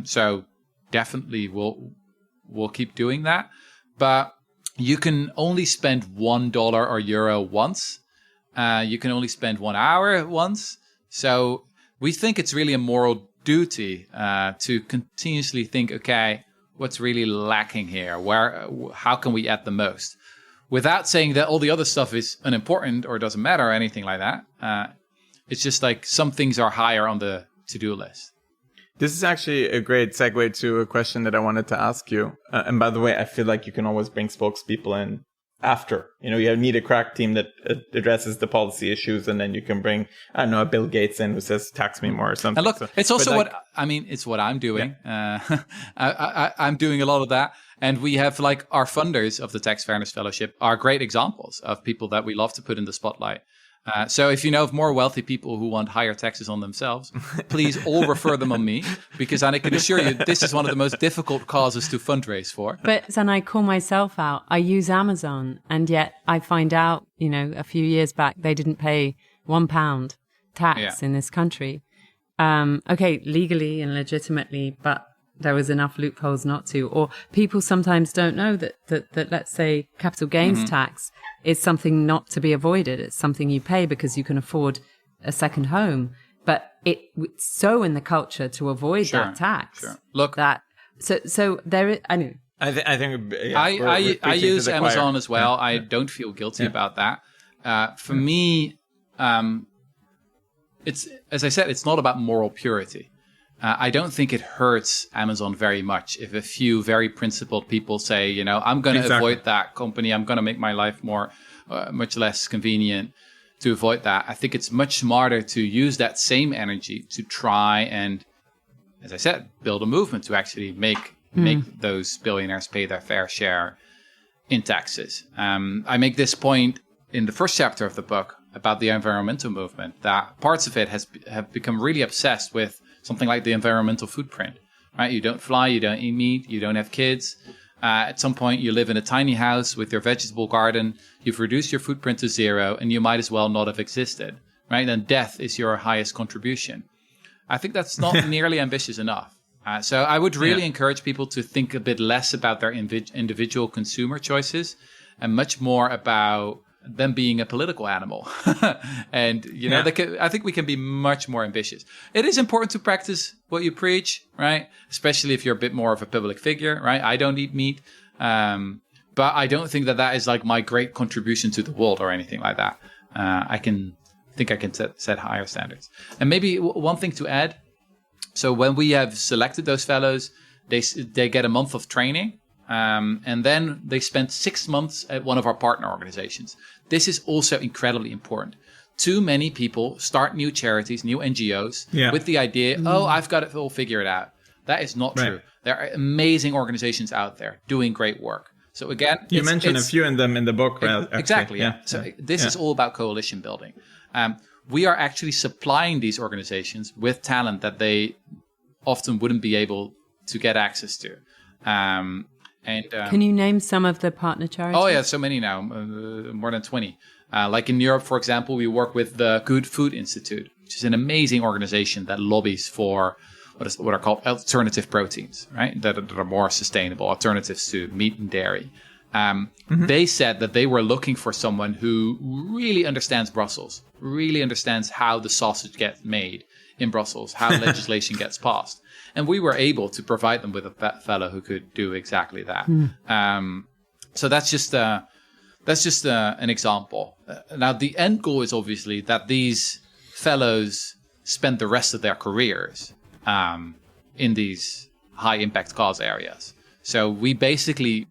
So definitely we'll keep doing that. But you can only spend $1 or euro once. You can only spend 1 hour once. So we think it's really a moral duty to continuously think, okay, what's really lacking here? How can we add the most? Without saying that all the other stuff is unimportant or doesn't matter or anything like that. It's just like some things are higher on the to-do list. This is actually a great segue to a question that I wanted to ask you. And by the way, I feel like you can always bring spokespeople in after. You need a crack team that addresses the policy issues, and then you can bring, I don't know, a Bill Gates in who says, tax me more or something. And look, it's also it's what I'm doing. Yeah. I'm doing a lot of that. And we have our funders of the Tax Fairness Fellowship are great examples of people that we love to put in the spotlight. So if you know of more wealthy people who want higher taxes on themselves, please all refer them on me, because I can assure you this is one of the most difficult causes to fundraise for. But I call myself out. I use Amazon, and yet I find out, a few years back, they didn't pay £1 tax in this country. okay, legally and legitimately, but there was enough loopholes not to. Or people sometimes don't know that let's say capital gains tax is something not to be avoided. It's something you pay because you can afford a second home. But it's so in the culture to avoid that tax. Sure. Look, that so there is. I know. I think I use Amazon as well. Yeah. I don't feel guilty about that. For me, it's, as I said, it's not about moral purity. I don't think it hurts Amazon very much if a few very principled people say, you know, I'm going to avoid that company. I'm going to make my life more, much less convenient to avoid that. I think it's much smarter to use that same energy to try and, as I said, build a movement to actually make those billionaires pay their fair share in taxes. I make this point in the first chapter of the book about the environmental movement, that parts of it have become really obsessed with something like the environmental footprint, right? You don't fly, you don't eat meat, you don't have kids. At some point, you live in a tiny house with your vegetable garden. You've reduced your footprint to zero, and you might as well not have existed, right? And death is your highest contribution. I think that's not nearly ambitious enough. So I would really encourage people to think a bit less about their individual consumer choices and much more about them being a political animal. And, you know, I think we can be much more ambitious. It is important to practice what you preach, right? Especially if you're a bit more of a public figure, right? I don't eat meat. But I don't think that is like my great contribution to the world or anything like that. I can set higher standards. And maybe one thing to add. So when we have selected those fellows, they get a month of training. And then they spent 6 months at one of our partner organizations. This is also incredibly important. Too many people start new charities, new NGOs, with the idea, I've got it all figured out. That is not true. There are amazing organizations out there doing great work. So again, you mentioned a few in them in the book. Exactly. Yeah. So this is all about coalition building. We are actually supplying these organizations with talent that they often wouldn't be able to get access to. Can you name some of the partner charities? Oh, yeah, so many now, more than 20. Like in Europe, for example, we work with the Good Food Institute, which is an amazing organization that lobbies for what are called alternative proteins, right? That are more sustainable alternatives to meat and dairy. They said that they were looking for someone who really understands Brussels, really understands how the sausage gets made in Brussels, how legislation gets passed. And we were able to provide them with a fellow who could do exactly that. So that's just an example. Now, the end goal is obviously that these fellows spend the rest of their careers in these high impact cause areas. So we basically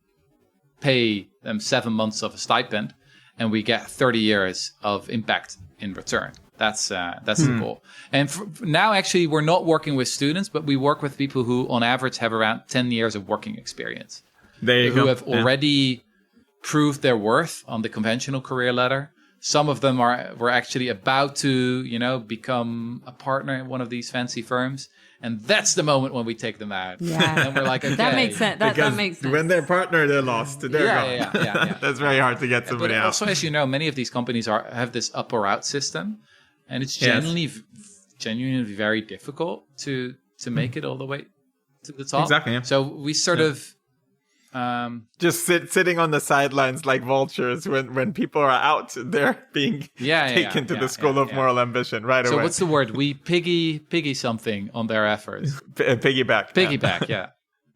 pay them 7 months of a stipend, and we get 30 years of impact in return. That's the goal. And now, actually, we're not working with students, but we work with people who, on average, have around 10 years of working experience. Who have already proved their worth on the conventional career ladder. Some of them were actually about to, become a partner in one of these fancy firms. And that's the moment when we take them out. Yeah. And we're like, okay. That makes sense. That makes sense. When they're partner, they're lost. They're gone. Yeah. That's very hard to get somebody out. Also, as you know, many of these companies have this up or out system. And it's genuinely very difficult to make it all the way to the top. Exactly. Yeah. So we sort of just sitting on the sidelines like vultures when people are out, they're being taken to the school of moral ambition right away. So what's the word? We piggy something on their efforts. Piggyback. Piggyback. Yeah.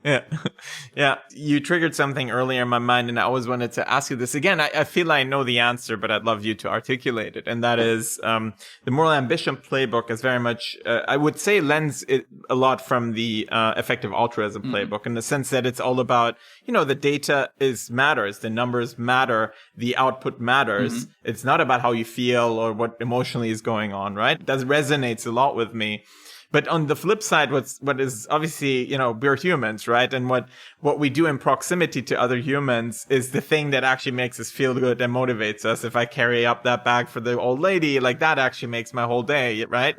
Yeah. You triggered something earlier in my mind, and I always wanted to ask you this again. I feel I know the answer, but I'd love you to articulate it. And that is, the Moral Ambition playbook is very much, I would say, lends it a lot from the effective altruism playbook, in the sense that it's all about, the data matters, the numbers matter, the output matters. It's not about how you feel or what emotionally is going on, right? That resonates a lot with me. But on the flip side, what is obviously, we're humans, right? And what we do in proximity to other humans is the thing that actually makes us feel good and motivates us. If I carry up that bag for the old lady, like that actually makes my whole day, right?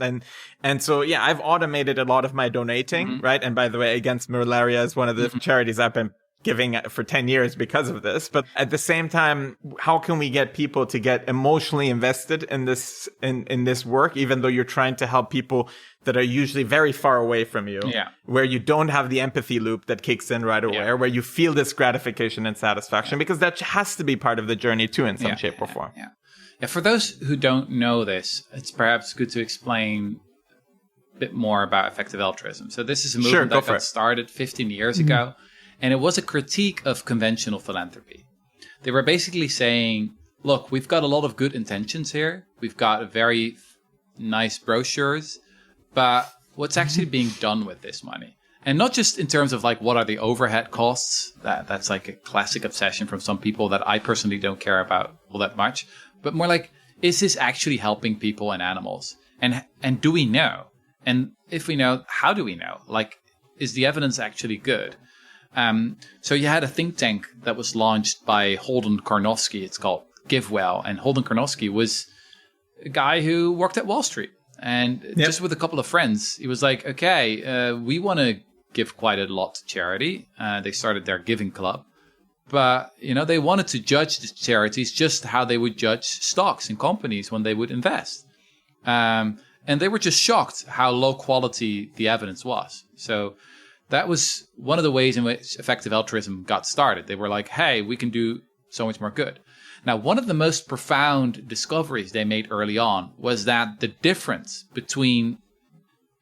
And so, I've automated a lot of my donating, right? And by the way, Against Malaria is one of the charities I've been giving for 10 years because of this. But at the same time, how can we get people to get emotionally invested in this, in this work, even though you're trying to help people that are usually very far away from you, where you don't have the empathy loop that kicks in right away, where you feel this gratification and satisfaction, because that has to be part of the journey too in some shape or form. Yeah, for those who don't know this, it's perhaps good to explain a bit more about effective altruism. So this is a movement that got started 15 years ago, and it was a critique of conventional philanthropy. They were basically saying, look, we've got a lot of good intentions here. We've got very nice brochures, but what's actually being done with this money? And not just in terms of like, what are the overhead costs? That's like a classic obsession from some people that I personally don't care about all that much. But more like, is this actually helping people and animals? And do we know? And if we know, how do we know? Like, is the evidence actually good? So you had a think tank that was launched by Holden Karnofsky. It's called GiveWell. And Holden Karnofsky was a guy who worked at Wall Street. And just with a couple of friends, he was like, okay, we want to give quite a lot to charity. They started their giving club. But, they wanted to judge the charities just how they would judge stocks in companies when they would invest. And they were just shocked how low quality the evidence was. So that was one of the ways in which effective altruism got started. They were like, hey, we can do so much more good. Now, one of the most profound discoveries they made early on was that the difference between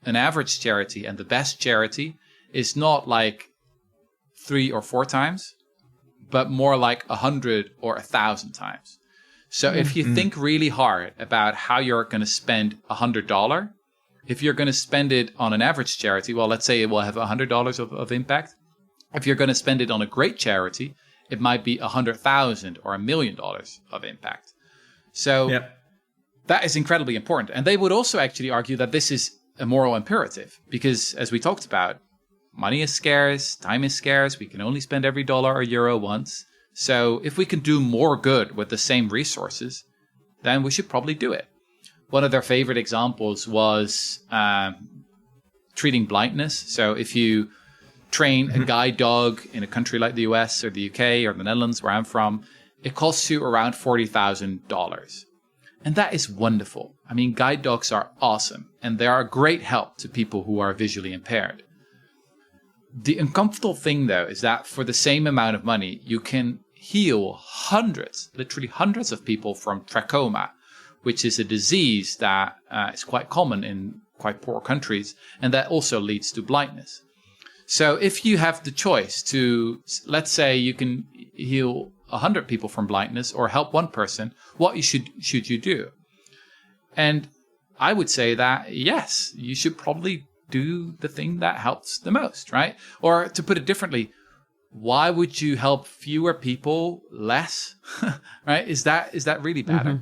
an average charity and the best charity is not like 3 or 4 times, but more like 100 or 1,000 times. So if you think really hard about how you're going to spend $100, if you're going to spend it on an average charity, well, let's say it will have $100 of impact. If you're going to spend it on a great charity, it might be 100,000 or $1 million of impact. So that is incredibly important. And they would also actually argue that this is a moral imperative because, as we talked about, money is scarce, time is scarce. We can only spend every dollar or euro once. So if we can do more good with the same resources, then we should probably do it. One of their favorite examples was treating blindness. So if you train a guide dog in a country like the US or the UK or the Netherlands, where I'm from, it costs you around $40,000. And that is wonderful. I mean, guide dogs are awesome, and they are a great help to people who are visually impaired. The uncomfortable thing, though, is that for the same amount of money, you can heal hundreds, literally hundreds of people from trachoma, which is a disease that is quite common in quite poor countries, and that also leads to blindness. So if you have the choice to, let's say you can heal 100 people from blindness or help one person, what should you do? And I would say that, yes, you should probably do the thing that helps the most, right? Or to put it differently, why would you help fewer people less, right? Is that really better?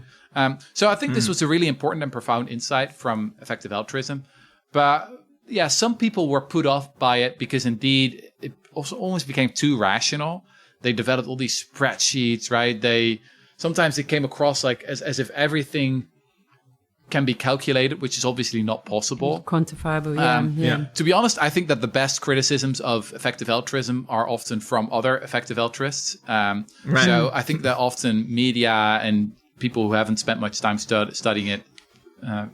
So I think this was a really important and profound insight from effective altruism. But yeah, some people were put off by it because indeed it also almost became too rational. They developed all these spreadsheets, right? Sometimes it came across like as if everything can be calculated, which is obviously not possible. Quantifiable, yeah. To be honest, I think that the best criticisms of effective altruism are often from other effective altruists. Right. So I think that often media and people who haven't spent much time studying it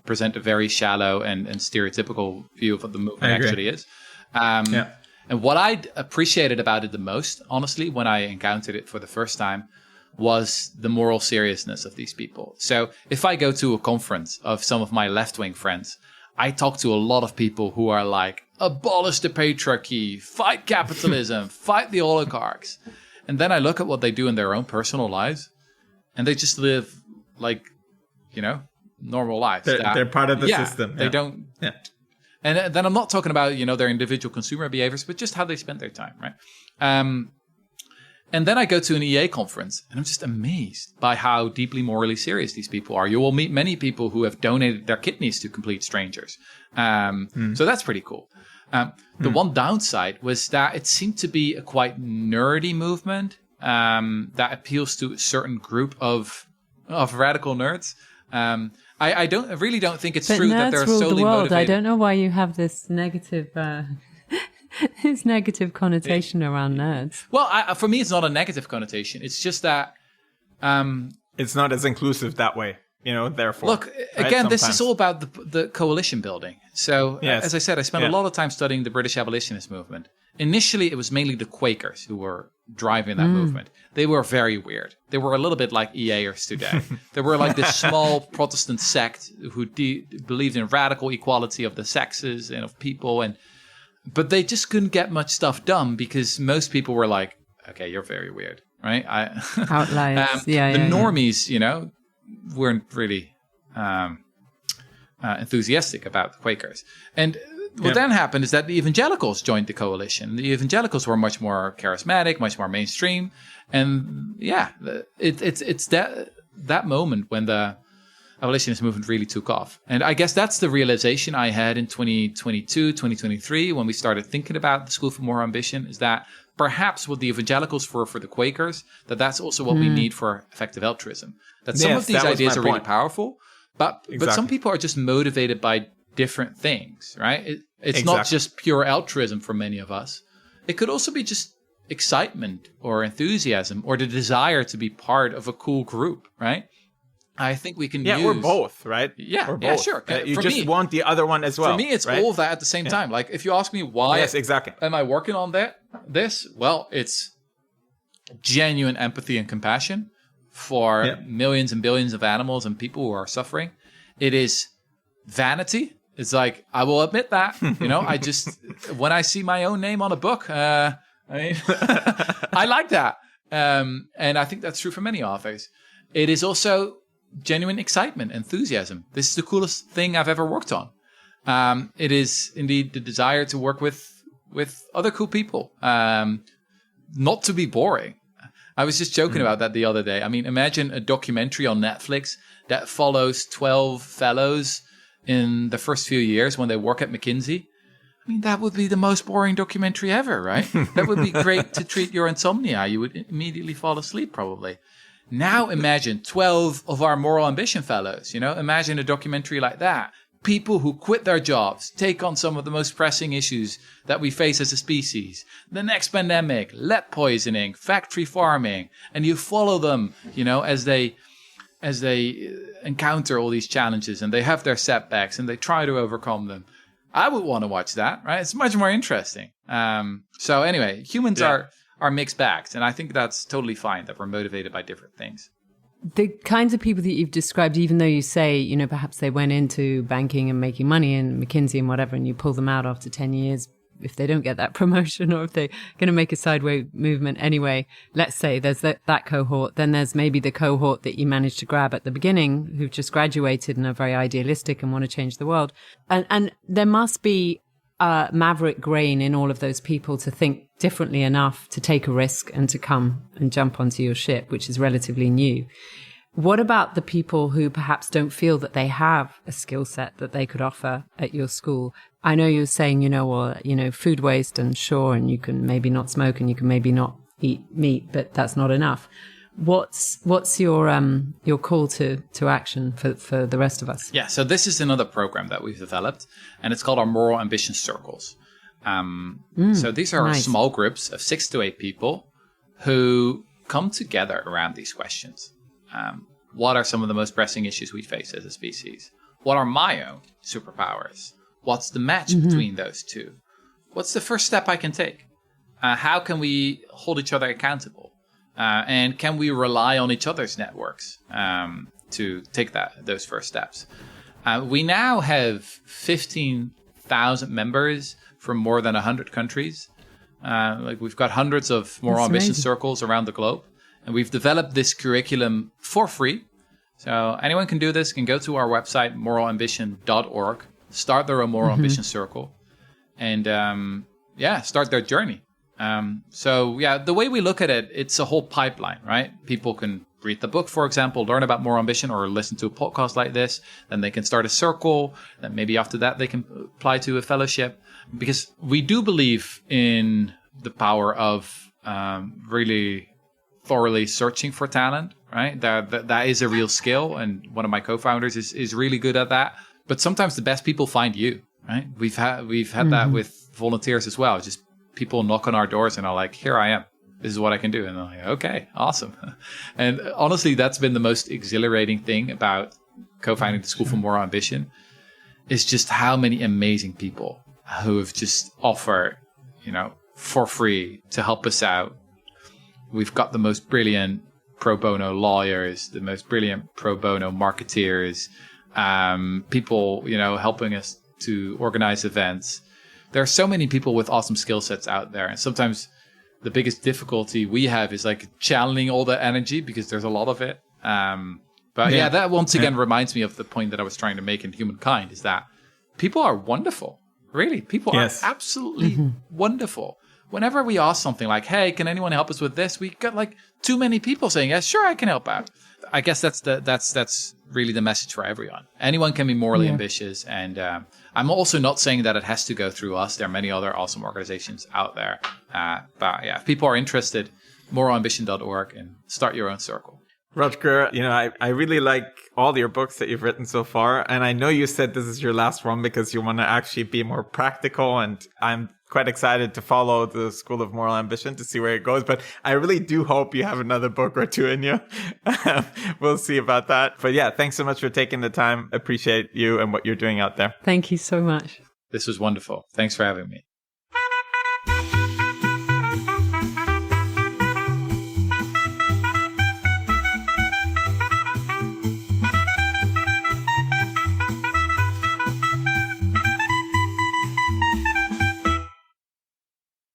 present a very shallow and stereotypical view of what the movement actually is. And what I appreciated about it the most, honestly, when I encountered it for the first time, was the moral seriousness of these people. So if I go to a conference of some of my left-wing friends, I talk to a lot of people who are like, abolish the patriarchy, fight capitalism, fight the oligarchs. And then I look at what they do in their own personal lives, and they just live like, normal lives. They're part of the system. They don't. Yeah. And then I'm not talking about, their individual consumer behaviors, but just how they spend their time, right? And then I go to an EA conference, and I'm just amazed by how deeply morally serious these people are. You will meet many people who have donated their kidneys to complete strangers. So that's pretty cool. The one downside was that it seemed to be a quite nerdy movement that appeals to a certain group of radical nerds. I really don't think it's true that they're solely motivated. I don't know why you have this negative this negative connotation around nerds. Well, for me, it's not a negative connotation. It's just that it's not as inclusive that way. Therefore. Look, right? again, this is all about the coalition building. So, Yes. as I said, I spent a lot of time studying the British abolitionist movement. Initially, it was mainly the Quakers who were driving that movement. They were very weird. They were a little bit like EAers today. They were like this small Protestant sect who believed in radical equality of the sexes and of people. But they just couldn't get much stuff done because most people were like, okay, you're very weird, right? Outliers. The normies, weren't really enthusiastic about the Quakers. And what then happened is that the evangelicals joined the coalition. The evangelicals were much more charismatic, much more mainstream. And it's that moment when the abolitionist movement really took off. And I guess that's the realization I had in 2022, 2023, when we started thinking about the School for Moral Ambition, is that perhaps what the evangelicals were for the Quakers, that's also what we need for effective altruism. That some of these ideas are really powerful, but some people are just motivated by different things, right? It's not just pure altruism for many of us. It could also be just excitement or enthusiasm or the desire to be part of a cool group, right? I think we can use... we're both, right? Yeah, we're both. Sure. You just want the other one as well. For me, it's all of that at the same time. Like, if you ask me why am I working on this? Well, it's genuine empathy and compassion for millions and billions of animals and people who are suffering. It is vanity. It's like, I will admit that. I just... when I see my own name on a book, I like that. And I think that's true for many authors. It is also genuine excitement, enthusiasm. This is the coolest thing I've ever worked on. It is indeed the desire to work with other cool people, not to be boring. I was just joking about that the other day. I mean, imagine a documentary on Netflix that follows 12 fellows in the first few years when they work at McKinsey. I mean, that would be the most boring documentary ever, right? That would be great to treat your insomnia. You would immediately fall asleep, probably. Now imagine 12 of our Moral Ambition fellows, imagine a documentary like that. People who quit their jobs, take on some of the most pressing issues that we face as a species. The next pandemic, lead poisoning, factory farming, and you follow them, as they encounter all these challenges and they have their setbacks and they try to overcome them. I would want to watch that, right? It's much more interesting. So anyway, humans are mixed bags. And I think that's totally fine that we're motivated by different things. The kinds of people that you've described, even though you say, perhaps they went into banking and making money and McKinsey and whatever, and you pull them out after 10 years, if they don't get that promotion or if they're going to make a sideways movement anyway, let's say there's that cohort, then there's maybe the cohort that you managed to grab at the beginning who've just graduated and are very idealistic and want to change the world. And there must be maverick grain in all of those people to think differently enough to take a risk and to come and jump onto your ship, which is relatively new. What about the people who perhaps don't feel that they have a skill set that they could offer at your school? I know you're saying, food waste and sure, and you can maybe not smoke and you can maybe not eat meat, but that's not enough. What's your call to action for the rest of us? Yeah, so this is another program that we've developed, and it's called our Moral Ambition Circles. So these are small groups of 6 to 8 people who come together around these questions. What are some of the most pressing issues we face as a species? What are my own superpowers? What's the match between those two? What's the first step I can take? How can we hold each other accountable? And can we rely on each other's networks to take those first steps? We now have 15,000 members from more than 100 countries. We've got hundreds of Moral Ambition circles around the globe. And we've developed this curriculum for free. So anyone can do this, can go to our website, moralambition.org, start their own Moral Ambition circle, and start their journey. The way we look at it, it's a whole pipeline, right? People can read the book, for example, learn about Moral Ambition, or listen to a podcast like this. Then they can start a circle. Then maybe after that, they can apply to a fellowship. Because we do believe in the power of really thoroughly searching for talent, right? That is a real skill. And one of my co-founders is really good at that. But sometimes the best people find you, right? We've had that with volunteers as well. Just people knock on our doors and are like, here I am. This is what I can do. And I'm like, okay, awesome. And honestly, that's been the most exhilarating thing about co-founding the School for Moral Ambition, is just how many amazing people who have just offered, for free to help us out. We've got the most brilliant pro bono lawyers, the most brilliant pro bono marketeers, people, helping us to organize events. There are so many people with awesome skill sets out there. And sometimes the biggest difficulty we have is like channeling all that energy, because there's a lot of it. But that once again reminds me of the point that I was trying to make in Humankind, is that people are wonderful. Really, people are absolutely wonderful. Whenever we ask something like, hey, can anyone help us with this? We got like too many people saying, yes, sure, I can help out. I guess that's really the message for everyone. Anyone can be morally ambitious. And I'm also not saying that it has to go through us. There are many other awesome organizations out there. But if people are interested, moralambition.org, and start your own circle. Rutger, I really like all your books that you've written so far. And I know you said this is your last one because you want to actually be more practical. And I'm quite excited to follow the School of Moral Ambition to see where it goes. But I really do hope you have another book or two in you. We'll see about that. But yeah, thanks so much for taking the time. Appreciate you and what you're doing out there. Thank you so much. This was wonderful. Thanks for having me.